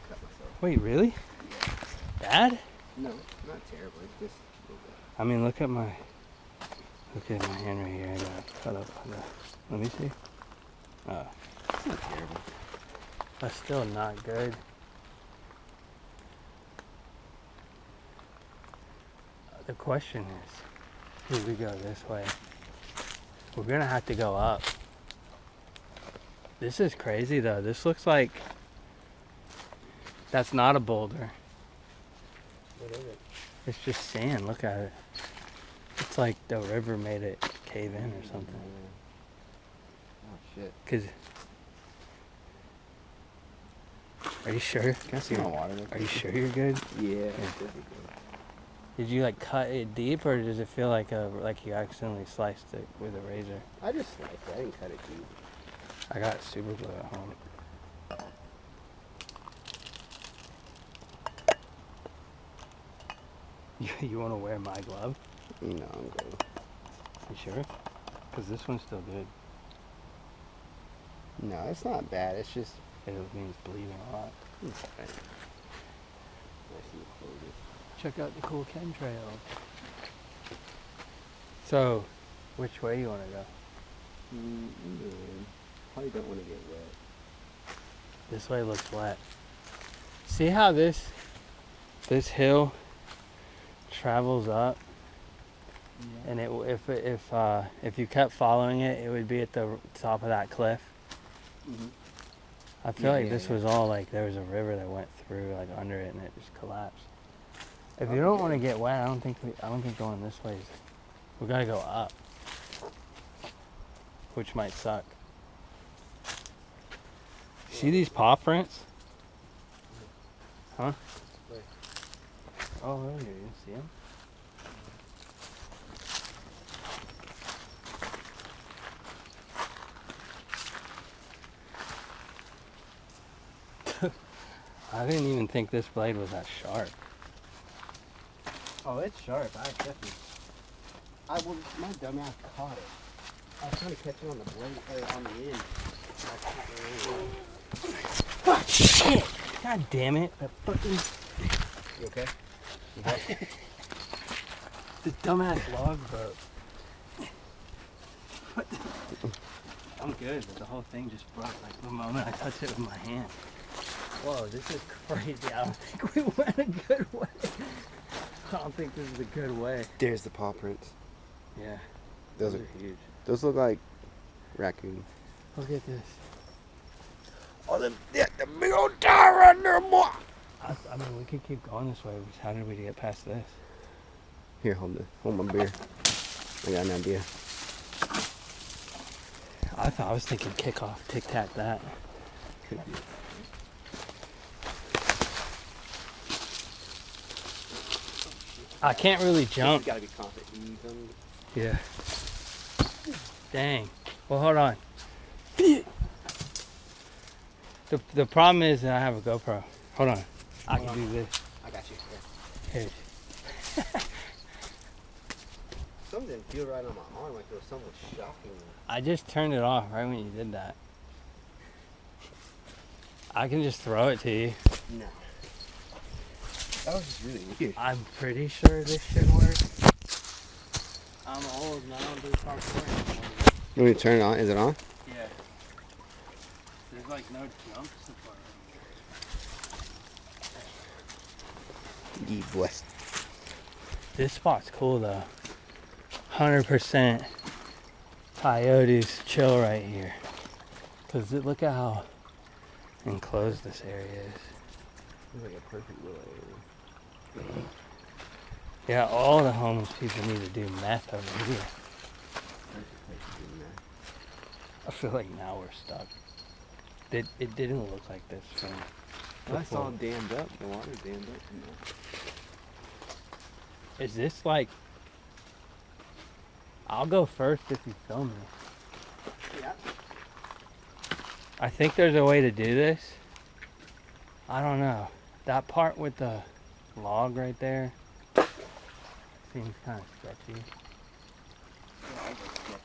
[SPEAKER 1] Cut myself.
[SPEAKER 2] Wait, really? Bad?
[SPEAKER 1] No, not terribly. Just a little bit.
[SPEAKER 2] I mean, look at my hand right here. I got cut up on the. Let me see.
[SPEAKER 1] It's not terrible.
[SPEAKER 2] That's still not good. The question is, do we go this way? We're gonna have to go up. This is crazy though. This looks like that's not a boulder.
[SPEAKER 1] What is it?
[SPEAKER 2] It's just sand. Look at it. It's like the river made it cave in or something.
[SPEAKER 1] Oh shit.
[SPEAKER 2] Cause are you sure?
[SPEAKER 1] Can I see my water?
[SPEAKER 2] Are you sure you're good?
[SPEAKER 1] Yeah.
[SPEAKER 2] Did you like cut it deep, or does it feel like you accidentally sliced it with a razor?
[SPEAKER 1] I just sliced it. I didn't cut it deep.
[SPEAKER 2] I got super glue at home. You want to wear my glove?
[SPEAKER 1] No, I'm good.
[SPEAKER 2] You sure? Because this one's still good.
[SPEAKER 1] No, it's not bad. It's just.
[SPEAKER 2] It means bleeding a lot.
[SPEAKER 1] It's fine. Nice and coated.
[SPEAKER 2] Check out the cool chemtrail. So, which way you want to go?
[SPEAKER 1] Probably don't want to get wet.
[SPEAKER 2] This way looks wet. See how this hill travels up, and if you kept following it, it would be at the top of that cliff.
[SPEAKER 1] Mm-hmm.
[SPEAKER 2] I feel like this was all like there was a river that went through like under it, and it just collapsed. If you don't want to get wet, I don't think going this way is. We gotta go up, which might suck. See these paw prints? Huh? Oh, there you see them? I didn't even think this blade was that sharp.
[SPEAKER 1] Oh, it's sharp. My dumbass caught it. I was trying to catch it on the blade, on the end.
[SPEAKER 2] Oh, shit! God damn it. That fucking...
[SPEAKER 1] You okay?
[SPEAKER 2] The dumbass log broke. What the... I'm good, but the whole thing just broke like the moment I touched it with my hand. Whoa, this is crazy. I don't think we went a good way. I don't think this is a good way.
[SPEAKER 1] There's the paw prints.
[SPEAKER 2] Yeah.
[SPEAKER 1] Those
[SPEAKER 2] are
[SPEAKER 1] are
[SPEAKER 2] huge.
[SPEAKER 1] Those look like raccoon.
[SPEAKER 2] Look at this.
[SPEAKER 1] Oh, the big old tower right there, boy.
[SPEAKER 2] I mean, we could keep going this way. How did we get past this?
[SPEAKER 1] Here, hold my beer. I got an idea.
[SPEAKER 2] I was thinking kickoff, tic-tac that.
[SPEAKER 1] Could be.
[SPEAKER 2] I can't really jump.
[SPEAKER 1] Gotta be confident.
[SPEAKER 2] Yeah. Dang. Well, hold on. The problem is that I have a GoPro. Hold on. I can do this.
[SPEAKER 1] I got you.
[SPEAKER 2] Here.
[SPEAKER 1] Something didn't feel right on my arm, like there was something shocking me.
[SPEAKER 2] I just turned it off right when you did that. I can just throw it to you.
[SPEAKER 1] No. That was just really weird.
[SPEAKER 2] I'm pretty sure this should work. I'm old and I don't do parkour anymore.
[SPEAKER 1] You want me to turn it on? Is it on?
[SPEAKER 2] Yeah. There's like no jump support
[SPEAKER 1] Ye blessed.
[SPEAKER 2] This spot's cool though. 100% coyotes chill right here. Cause look at how enclosed this area is.
[SPEAKER 1] It's like a perfect little area.
[SPEAKER 2] Yeah, all the homeless people need to do meth over here. I feel like now we're stuck. It didn't look like this from
[SPEAKER 1] Well, that's
[SPEAKER 2] before.
[SPEAKER 1] all dammed up. The water's dammed up from there.
[SPEAKER 2] Is this like... I'll go first if you film me.
[SPEAKER 1] Yeah.
[SPEAKER 2] I think there's a way to do this. I don't know. That part with the log right there seems kind of sketchy.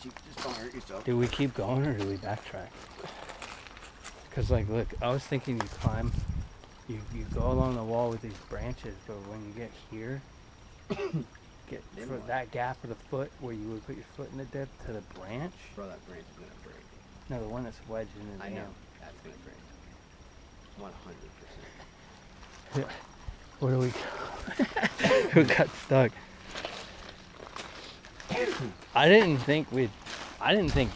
[SPEAKER 1] Just don't hurt yourself.
[SPEAKER 2] Do we keep going or do we backtrack? Because like, look, I was thinking you climb, you go along the wall with these branches, but when you get here, get for that gap of the foot where you would put your foot in the dip to the branch.
[SPEAKER 1] Bro, that branch is gonna break.
[SPEAKER 2] No, the one that's wedged in the
[SPEAKER 1] I know.
[SPEAKER 2] dam.
[SPEAKER 1] That's gonna break. 100%.
[SPEAKER 2] Yeah. What do we? Who got stuck? I didn't think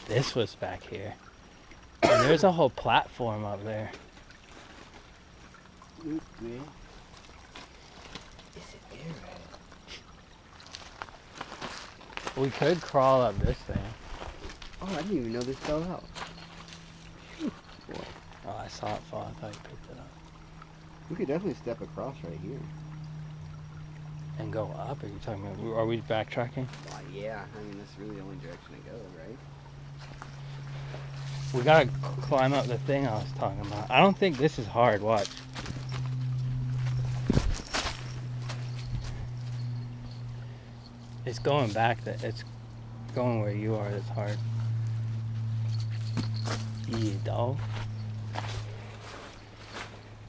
[SPEAKER 2] this was back here. And there's a whole platform up there.
[SPEAKER 1] Is it there?
[SPEAKER 2] We could crawl up this thing.
[SPEAKER 1] Oh, I didn't even know this fell out.
[SPEAKER 2] Oh, I saw it fall. I thought you picked it up.
[SPEAKER 1] We could definitely step across right here.
[SPEAKER 2] And go up? Are you talking about? Are we backtracking?
[SPEAKER 1] Yeah, I mean that's really the only direction to go, right?
[SPEAKER 2] We gotta climb up the thing I was talking about. I don't think this is hard. Watch. It's going back. It's going where you are. That's hard. Yeah, dog.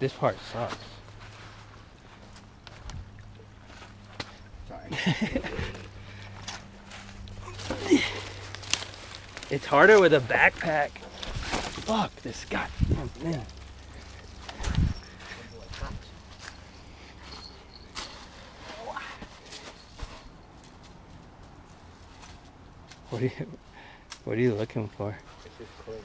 [SPEAKER 2] This part sucks.
[SPEAKER 1] Sorry.
[SPEAKER 2] It's harder with a backpack. Fuck this goddamn thing. What are you looking for?
[SPEAKER 1] It's just close.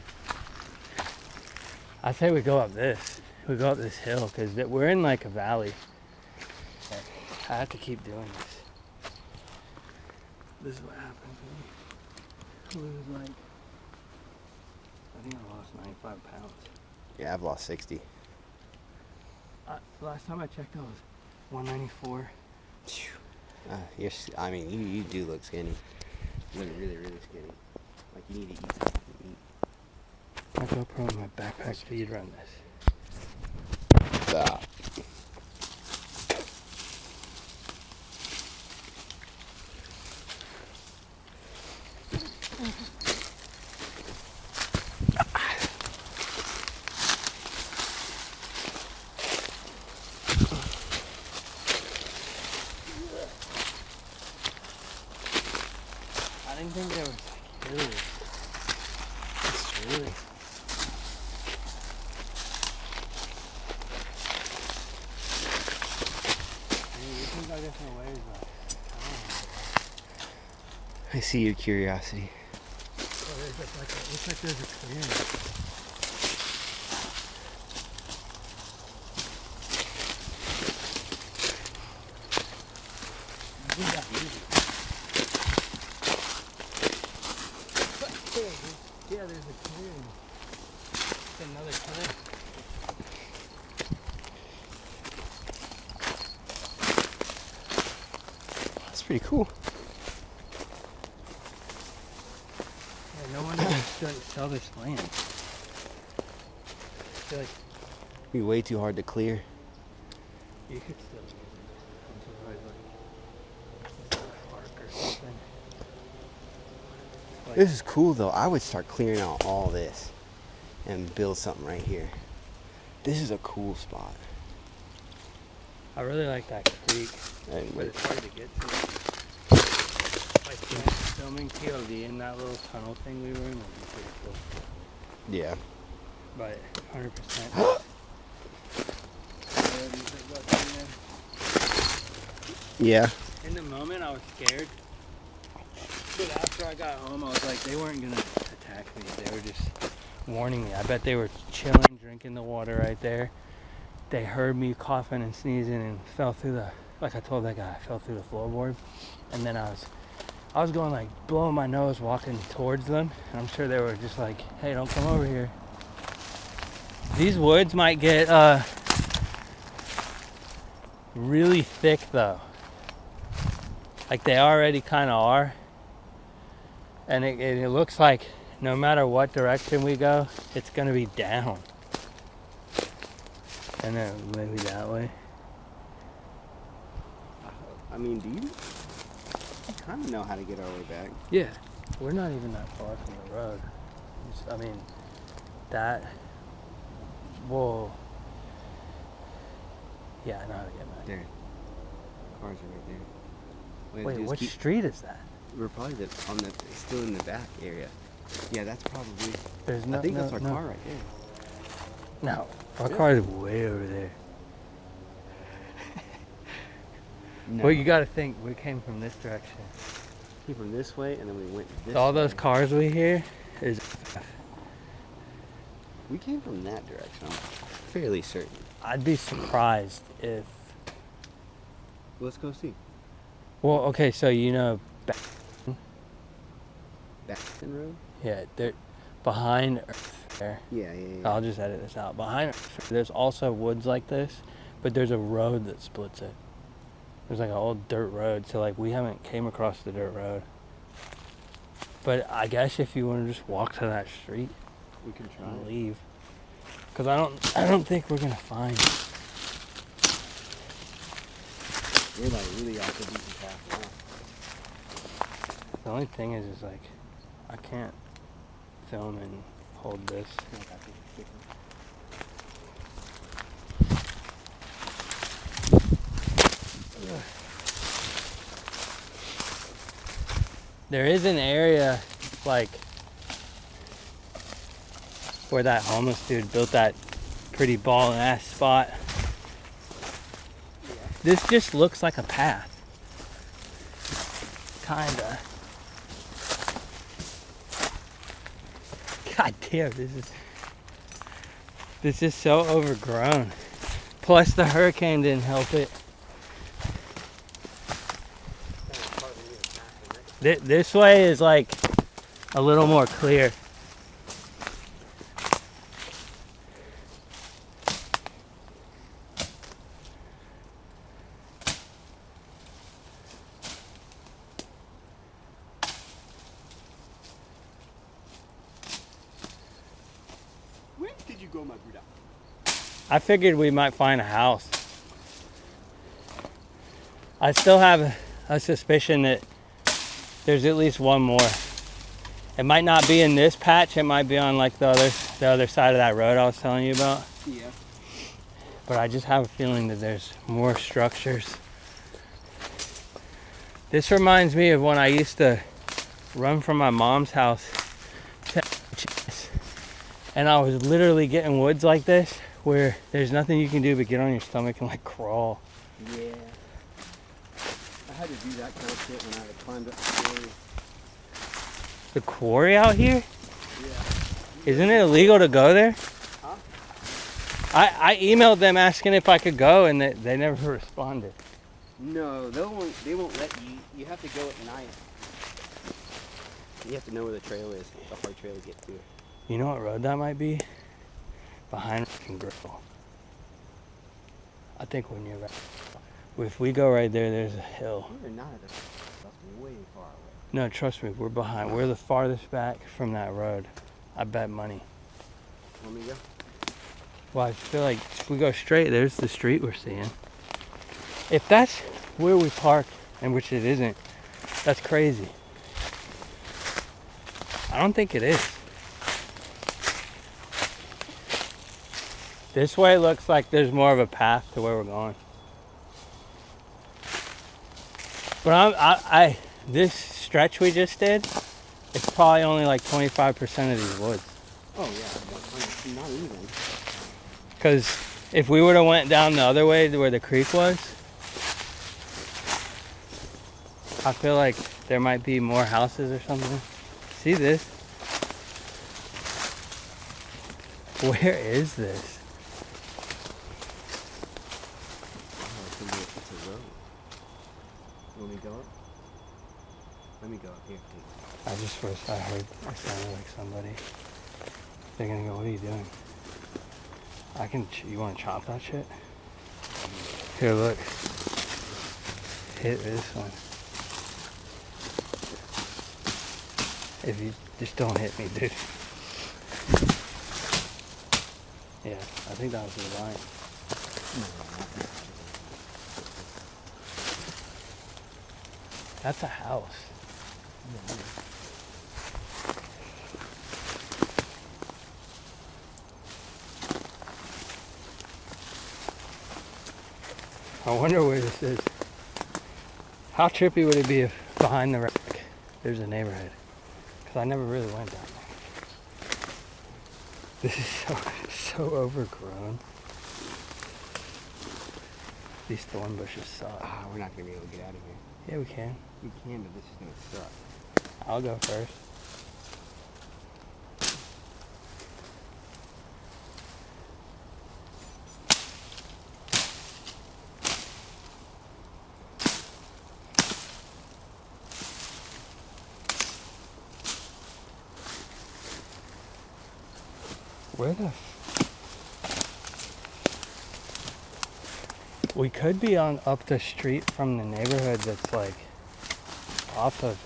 [SPEAKER 2] I say we go up this. We go up this hill because we're in like a valley.
[SPEAKER 1] Okay.
[SPEAKER 2] I have to keep doing this. This is what happens when you lose like, I think I lost 95 pounds.
[SPEAKER 1] Yeah, I've lost 60.
[SPEAKER 2] Last time I checked, I was 194.
[SPEAKER 1] I mean, you do look skinny. You look really, really skinny. Like you need to eat something to eat.
[SPEAKER 2] My GoPro and my backpack speed run this.
[SPEAKER 1] Stop.
[SPEAKER 2] Really? You can go different ways, but
[SPEAKER 1] I see your curiosity.
[SPEAKER 2] oh, there's looks like there's a clearing. Yeah, there's a clearing. It's another clearing.
[SPEAKER 1] That's pretty cool.
[SPEAKER 2] Yeah, no wonder they shouldn't sell this land. I feel like
[SPEAKER 1] It'd be way too hard to clear.
[SPEAKER 2] you could still use it until like park or something. Like,
[SPEAKER 1] This is cool though. I would start clearing out all this and build something right here. This is a cool spot.
[SPEAKER 2] I really like that creek,
[SPEAKER 1] And
[SPEAKER 2] but it's hard to get to. Like filming POV in that little tunnel thing we were in would be pretty cool.
[SPEAKER 1] yeah.
[SPEAKER 2] But 100%.
[SPEAKER 1] Yeah.
[SPEAKER 2] In the moment, I was scared. But after I got home, I was like, they weren't gonna attack me. They were just warning me. I bet they were chilling, drinking the water right there. They heard me coughing and sneezing and fell through the, like I told that guy, I fell through the floorboard. And then I was going like blowing my nose, walking towards them. And I'm sure they were just like, hey, don't come over here. These woods might get really thick though. Like they already kind of are. And it looks like no matter what direction we go, it's gonna be down. And then maybe that way.
[SPEAKER 1] I mean, do you kind of know how to get our way back?
[SPEAKER 2] Yeah. We're not even that far from the road. I mean, that, well, yeah, I know how to get back.
[SPEAKER 1] There. Cars are right there.
[SPEAKER 2] Wait, which street is that?
[SPEAKER 1] We're probably still in the back area. Yeah, that's probably.
[SPEAKER 2] There's no,
[SPEAKER 1] I think that's
[SPEAKER 2] no,
[SPEAKER 1] our
[SPEAKER 2] no.
[SPEAKER 1] car right there.
[SPEAKER 2] No, our
[SPEAKER 1] Yeah.
[SPEAKER 2] car is way over there.
[SPEAKER 1] No.
[SPEAKER 2] Well, you got to think, we came from this direction.
[SPEAKER 1] Came from this way, and then we went this
[SPEAKER 2] So all those
[SPEAKER 1] way.
[SPEAKER 2] cars we hear is.
[SPEAKER 1] We came from that direction. I'm fairly certain.
[SPEAKER 2] I'd be surprised if.
[SPEAKER 1] Let's go see.
[SPEAKER 2] Well, okay, so you know,
[SPEAKER 1] Baxton Road?
[SPEAKER 2] yeah, they're behind Earth there.
[SPEAKER 1] Yeah.
[SPEAKER 2] I'll just edit this out. Behind Earth, there's also woods like this, but there's a road that splits it. There's like an old dirt road, so like we haven't came across the dirt road. But I guess if you want to just walk to that street
[SPEAKER 1] We can try.
[SPEAKER 2] and leave, because I don't think we're gonna find.
[SPEAKER 1] We're like really off the beaten path now.
[SPEAKER 2] The only thing is like, I can't film and hold this. There is an area like where that homeless dude built that pretty ball ass spot. This just looks like a path. Kinda. God damn, this is so overgrown. Plus the hurricane didn't help it. This way is like a little more clear.
[SPEAKER 1] Where did you go, my Buddha?
[SPEAKER 2] I figured we might find a house. I still have a suspicion that there's at least one more. It might not be in this patch. It might be on like the other side of that road I was telling you about.
[SPEAKER 1] Yeah.
[SPEAKER 2] But I just have a feeling that there's more structures. This reminds me of when I used to run from my mom's house to And I was literally getting woods like this where there's nothing you can do but get on your stomach and like crawl.
[SPEAKER 1] Yeah. I had to do that kind of shit when I had climbed up the quarry.
[SPEAKER 2] The quarry out here?
[SPEAKER 1] Yeah.
[SPEAKER 2] Isn't it illegal to go there?
[SPEAKER 1] Huh?
[SPEAKER 2] I emailed them asking if I could go and they never responded.
[SPEAKER 1] No, they won't let you. You have to go at night. You have to know where the trail is, the hard trail to get to it.
[SPEAKER 2] You know what road that might be? Behind Griffle. I think when you're right. If we go right there, there's a hill.
[SPEAKER 1] We're not at the that's way far away.
[SPEAKER 2] No, trust me, we're behind. We're the farthest back from that road. I bet money.
[SPEAKER 1] Want me to go?
[SPEAKER 2] Well, I feel like if we go straight, there's the street we're seeing. If that's where we parked, and which it isn't, that's crazy. I don't think it is. This way looks like there's more of a path to where we're going. But this stretch we just did, it's probably only like 25% of these woods.
[SPEAKER 1] Oh yeah, not even.
[SPEAKER 2] Because if we would have went down the other way to where the creek was, I feel like there might be more houses or something. See this? Where is this?
[SPEAKER 1] It's a road. You want me to go up? Let me go up here, please.
[SPEAKER 2] I heard it sounded like somebody. They're gonna go, what are you doing? You wanna chop that shit? Here, look. Hit this one. If you just don't hit me, dude. Yeah, I think that was the line. That's a house. I wonder where this is. How trippy would it be if behind the wreck there's a neighborhood? Because I never really went down there. This is so overgrown. These thorn bushes suck.
[SPEAKER 1] We're not gonna be able to get out of here.
[SPEAKER 2] Yeah, we can.
[SPEAKER 1] We can, but this is gonna suck.
[SPEAKER 2] I'll go first. Where the we could be on up the street from the neighborhood that's like off of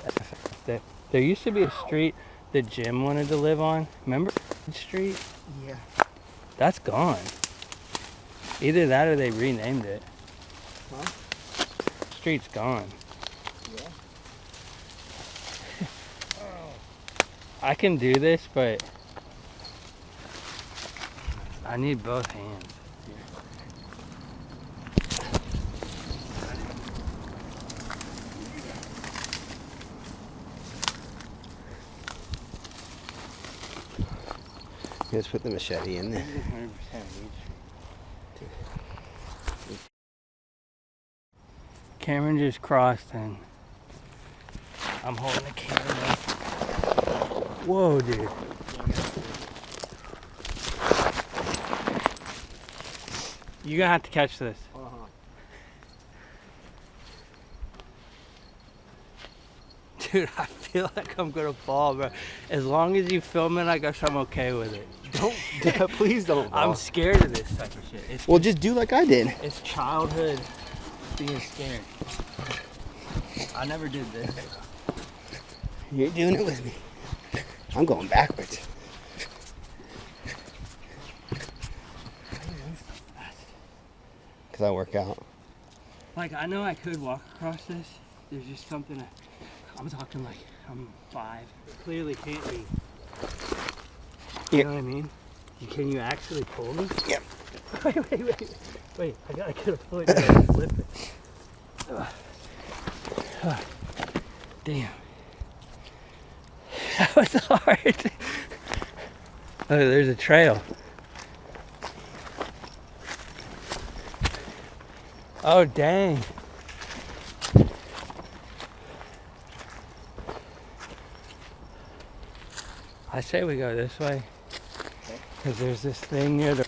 [SPEAKER 2] there used to be a street that Jim wanted to live on. Remember the street?
[SPEAKER 1] Yeah.
[SPEAKER 2] That's gone. Either that or they renamed it.
[SPEAKER 1] Huh?
[SPEAKER 2] Street's gone.
[SPEAKER 1] Yeah.
[SPEAKER 2] I can do this, but I need both hands.
[SPEAKER 1] Let's put the machete in there.
[SPEAKER 2] 100% Cameron just crossed and I'm holding the camera. Whoa, dude. You're gonna have to catch this. Dude, I feel like I'm gonna fall, bro. As long as you film it, I guess I'm okay with it.
[SPEAKER 1] Don't, please don't.
[SPEAKER 2] I'm scared of this type of shit.
[SPEAKER 1] Well, just do like I did.
[SPEAKER 2] It's childhood being scared. I never did this.
[SPEAKER 1] You're doing it with me. I'm going backwards. Because I work out.
[SPEAKER 2] Like, I know I could walk across this. There's just something. I'm talking like I'm 5. It clearly can't be. You know what I mean? Can you actually pull me?
[SPEAKER 1] Yep.
[SPEAKER 2] Wait, I gotta get a foot and flip it. Damn. That was hard. Oh, there's a trail. Oh, dang. I say we go this way. Because there's this thing near the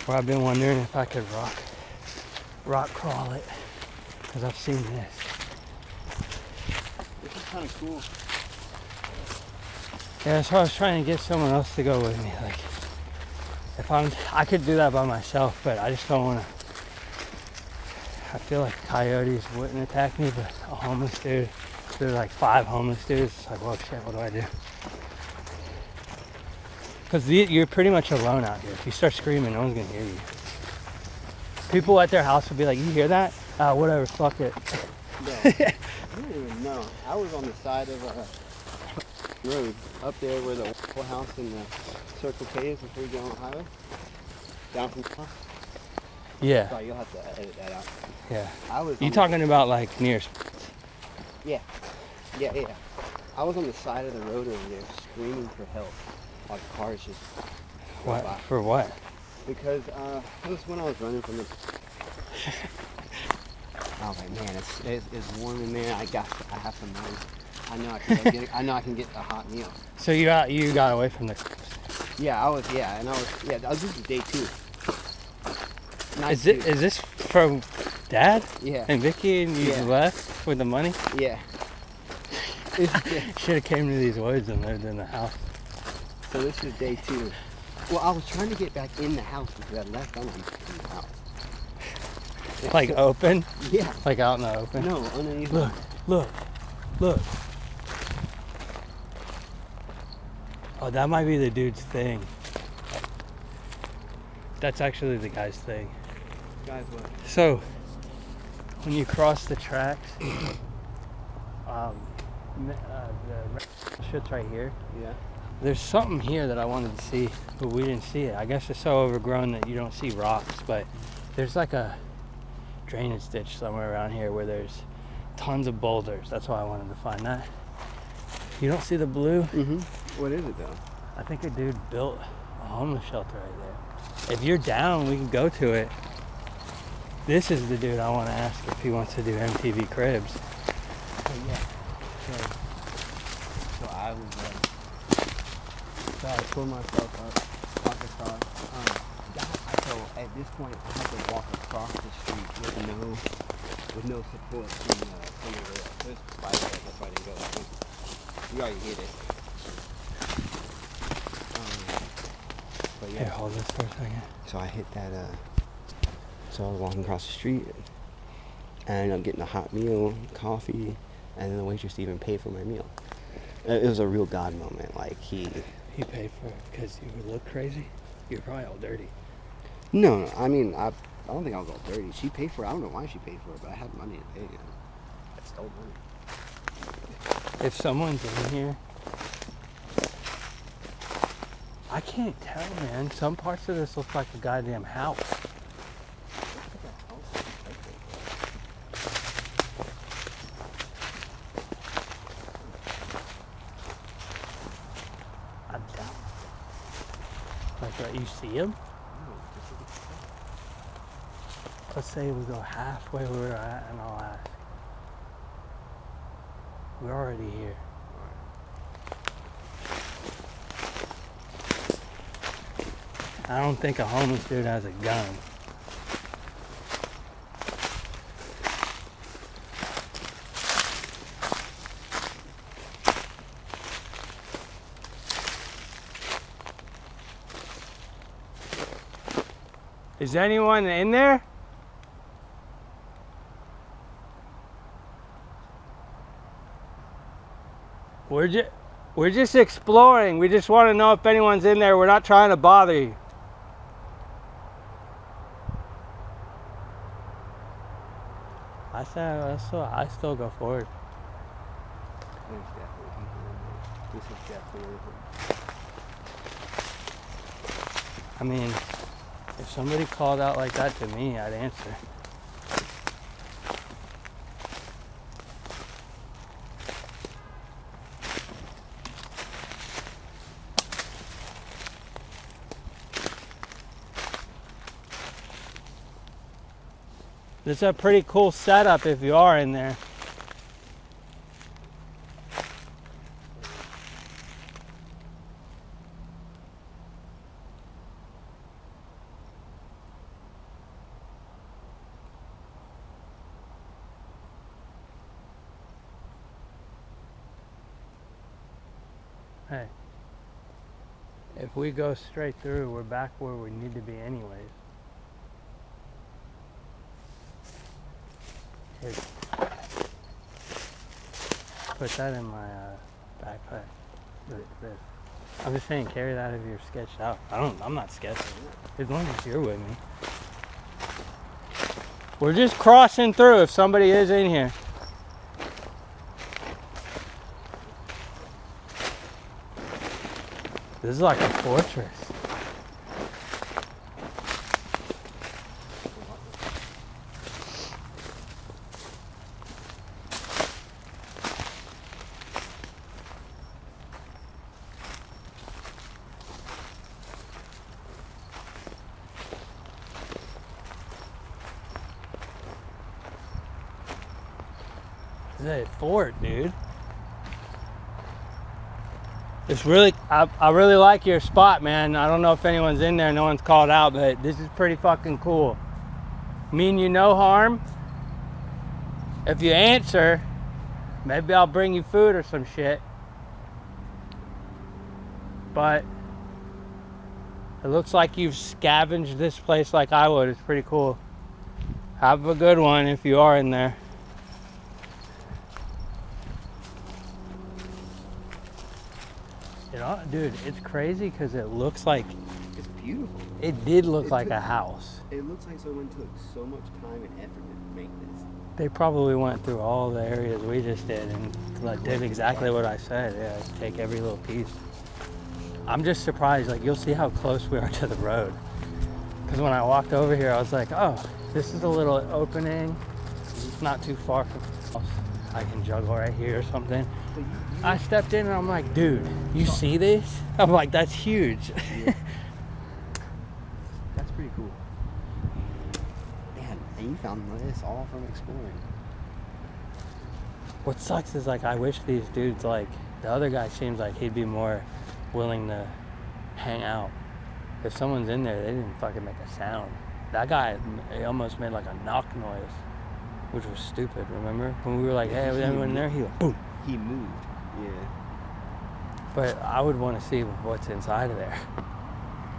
[SPEAKER 2] where I've been wondering if I could rock crawl it. Because I've seen this.
[SPEAKER 1] This is kind of cool.
[SPEAKER 2] Yeah, that's why I was trying to get someone else to go with me. Like, if I could do that by myself, but I just don't want to. I feel like coyotes wouldn't attack me, but a homeless dude, there's like 5 homeless dudes. It's like, whoa, shit, what do I do? Because you're pretty much alone out here. If you start screaming, no one's going to hear you. People at their house would be like, you hear that? Whatever, fuck it.
[SPEAKER 1] No, I don't even know. I was on the side of a road up there where the Waffle House and the Circle K is before you get on the highway. Down from the house.
[SPEAKER 2] Yeah.
[SPEAKER 1] Sorry, you'll have to edit that out.
[SPEAKER 2] Yeah.
[SPEAKER 1] I was
[SPEAKER 2] You
[SPEAKER 1] on
[SPEAKER 2] talking about like near?
[SPEAKER 1] Yeah. I was on the side of the road over there screaming for help. Like cars just
[SPEAKER 2] What?
[SPEAKER 1] by.
[SPEAKER 2] For what?
[SPEAKER 1] Because it was when I was running from the. I was like, man, it's warm in there. I have some money. I know I can go get. I know I can get a hot meal.
[SPEAKER 2] So you got away from the.
[SPEAKER 1] Yeah, I was. This is day 2.
[SPEAKER 2] Is this from Dad
[SPEAKER 1] Yeah.
[SPEAKER 2] and Vicky and you
[SPEAKER 1] Yeah.
[SPEAKER 2] left with the money?
[SPEAKER 1] Yeah.
[SPEAKER 2] Should have came to these woods and lived in the house.
[SPEAKER 1] So this is day 2. Well, I was trying to get back in the house because I left them in the house.
[SPEAKER 2] Like open?
[SPEAKER 1] Yeah.
[SPEAKER 2] Like out in the open?
[SPEAKER 1] No, underneath.
[SPEAKER 2] Look. Oh, that might be the dude's thing. That's actually the guy's thing.
[SPEAKER 1] Guys, what?
[SPEAKER 2] So, when you cross the tracks, the shit's right here.
[SPEAKER 1] Yeah.
[SPEAKER 2] There's something here that I wanted to see, but we didn't see it. I guess it's so overgrown that you don't see rocks, but there's like a drainage ditch somewhere around here where there's tons of boulders. That's why I wanted to find that. You don't see the blue?
[SPEAKER 1] Mm-hmm. What is it though?
[SPEAKER 2] I think a dude built a homeless shelter right there. If you're down, we can go to it. This is the dude I want to ask if he wants to do MTV Cribs.
[SPEAKER 1] Oh, yeah. So I was, so I pulled myself up, walked across. So at this point, I had to walk across the street with no support from the rail. There's a spider there, that's why I didn't go. You already hit it. But yeah.
[SPEAKER 2] Here, hold this for a second.
[SPEAKER 1] So I hit that, so I was walking across the street, and I ended up getting a hot meal, coffee, and then the waitress even paid for my meal. It was a real God moment, like
[SPEAKER 2] He paid for it because you would look crazy? You're probably all dirty.
[SPEAKER 1] No, I mean, I don't think I was all dirty. She paid for it. I don't know why she paid for it, but I had money to pay it. I stole money.
[SPEAKER 2] If someone's in here, I can't tell, man. Some parts of this look like a goddamn house. I'm down. Like, you see him? Let's say we go halfway where we're at and I'll ask. We're already here. I don't think a homeless dude has a gun. Is anyone in there? We're just exploring. We just want to know if anyone's in there. We're not trying to bother you. I still go forward.
[SPEAKER 1] There's definitely people in there. This is definitely
[SPEAKER 2] I mean, if somebody called out like that to me, I'd answer. This is a pretty cool setup if you are in there. Hey, if we go straight through, we're back where we need to be anyways. Here. Put that in my backpack. Look at this. I'm just saying, carry that if you're sketched out. I'm not sketched. As long as you're with me. We're just crossing through if somebody is in here. This is like a fortress. This is a fort, dude. It's really, I really like your spot, man. I don't know if anyone's in there, no one's called out, but this is pretty fucking cool. Mean you no harm. If you answer, maybe I'll bring you food or some shit. But it looks like you've scavenged this place like I would. It's pretty cool. Have a good one if you are in there. You know, dude, it's crazy because it looks like
[SPEAKER 1] It's beautiful.
[SPEAKER 2] it did look
[SPEAKER 1] It
[SPEAKER 2] like
[SPEAKER 1] took-
[SPEAKER 2] a house.
[SPEAKER 1] It looks like someone took so much time and effort to make this.
[SPEAKER 2] They probably went through all the areas we just did and like, did exactly what I said. Yeah, take every little piece. I'm just surprised. Like, you'll see how close we are to the road. Because when I walked over here, I was like, oh, this is a little opening. It's not too far from the house. I can juggle right here or something.
[SPEAKER 1] So you
[SPEAKER 2] I stepped in and I'm like, dude, you see this? I'm like, that's huge.
[SPEAKER 1] Yeah. That's pretty cool. Man, and you found this all from exploring.
[SPEAKER 2] What sucks is, like, I wish these dudes, like, the other guy seems like he'd be more willing to hang out. If someone's in there, they didn't fucking make a sound. That guy, he almost made like a knock noise, which was stupid, remember? When we were like, hey, is anyone in there? He went, boom.
[SPEAKER 1] He moved. Yeah.
[SPEAKER 2] But I would want to see what's inside of there.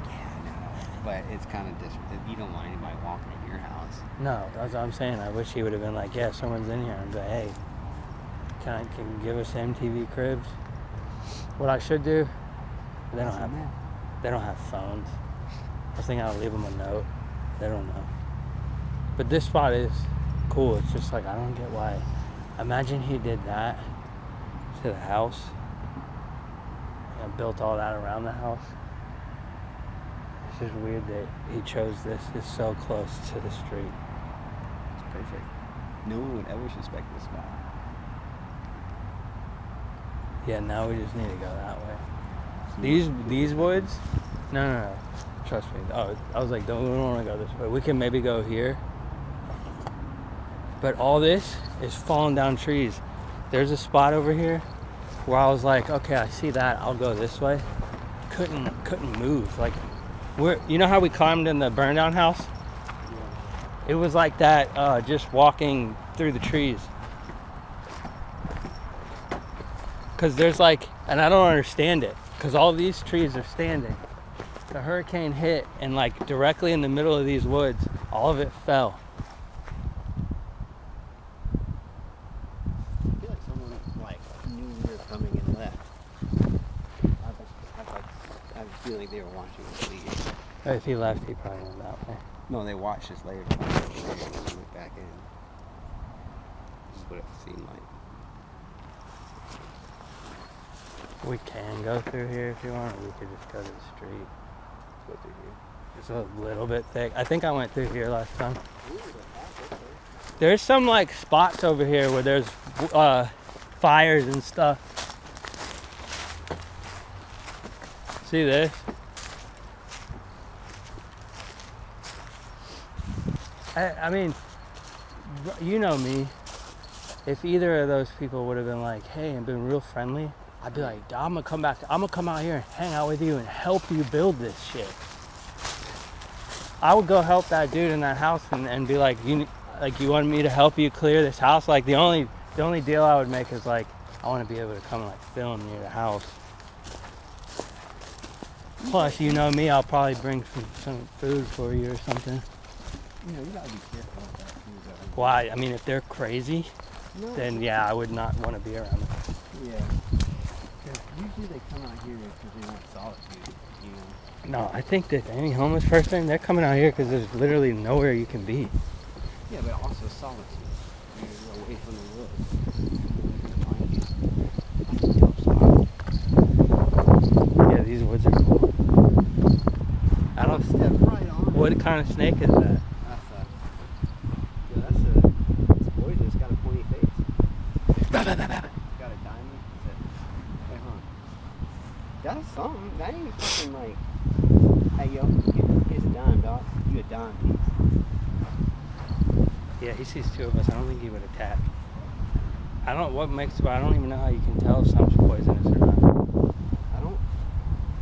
[SPEAKER 1] Yeah, I know. But it's kind of you don't want anybody walking in your house.
[SPEAKER 2] No, that's what I'm saying. I wish he would have been like, yeah, someone's in here. And be like, hey, can you give us MTV Cribs? What I should do, they don't have phones. I was thinking I'll leave them a note. They don't know. But this spot is cool. It's just like, I don't get why. Imagine he did that to the house and built all that around the house. It's just weird that he chose this. It's so close to the street.
[SPEAKER 1] It's perfect. No one would ever suspect this spot.
[SPEAKER 2] Yeah, now we just need to go that way. These woods? No. Trust me. Oh, I was like, we don't want to go this way. We can maybe go here. But all this is falling down trees. There's a spot over here where I was like, okay, I see that. I'll go this way. Couldn't move. Like, you know how we climbed in the burn down house?
[SPEAKER 1] Yeah.
[SPEAKER 2] It was like that, just walking through the trees. Because there's like, and I don't understand it, because all these trees are standing. The hurricane hit, and like directly in the middle of these woods, all of it fell.
[SPEAKER 1] I feel like someone knew we were coming and left. I have a feeling they were watching us leave.
[SPEAKER 2] If he left, he probably went that way.
[SPEAKER 1] No, they watched us later. And went back in. This is what it seemed like.
[SPEAKER 2] We can go through here if you want, or we could just go to the street.
[SPEAKER 1] Let's go through here.
[SPEAKER 2] It's a little bit thick. I think I went through here last time. There's some like spots over here where there's fires and stuff. See this? I mean, you know me. If either of those people would have been like, hey, and been real friendly, I'd be like, I'm gonna come back. I'm gonna come out here and hang out with you and help you build this shit. I would go help that dude in that house and be like, you want me to help you clear this house? Like the only deal I would make is like, I want to be able to come and like film near the house. Plus, you know me, I'll probably bring some food for you or something.
[SPEAKER 1] You know, you gotta be careful with that too, though.
[SPEAKER 2] Why? I mean, if they're crazy, then yeah, I would not want to be around them.
[SPEAKER 1] Yeah. Because usually they come out here because they want solitude, you know?
[SPEAKER 2] No, I think that any homeless person, they're coming out here because there's literally nowhere you can be.
[SPEAKER 1] Yeah, but also solitude. You're away from the world.
[SPEAKER 2] Yeah, these woods are cool. I don't.
[SPEAKER 1] Step right on.
[SPEAKER 2] What kind of snake is that?
[SPEAKER 1] That's a poison. It's got a pointy face. It's got a diamond. Wait, hold on. That's something. That ain't fucking like, hey yo, here's a dime, dog. You a dime piece.
[SPEAKER 2] Yeah, he sees two of us. I don't think he would attack. I don't even know how you can tell if something's poisonous or not.
[SPEAKER 1] I don't.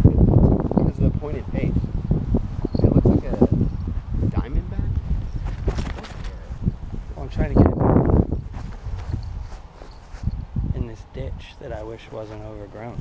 [SPEAKER 1] Because of the pointed face. It looks like a diamondback.
[SPEAKER 2] Well, I'm trying to get in this ditch that I wish wasn't overgrown.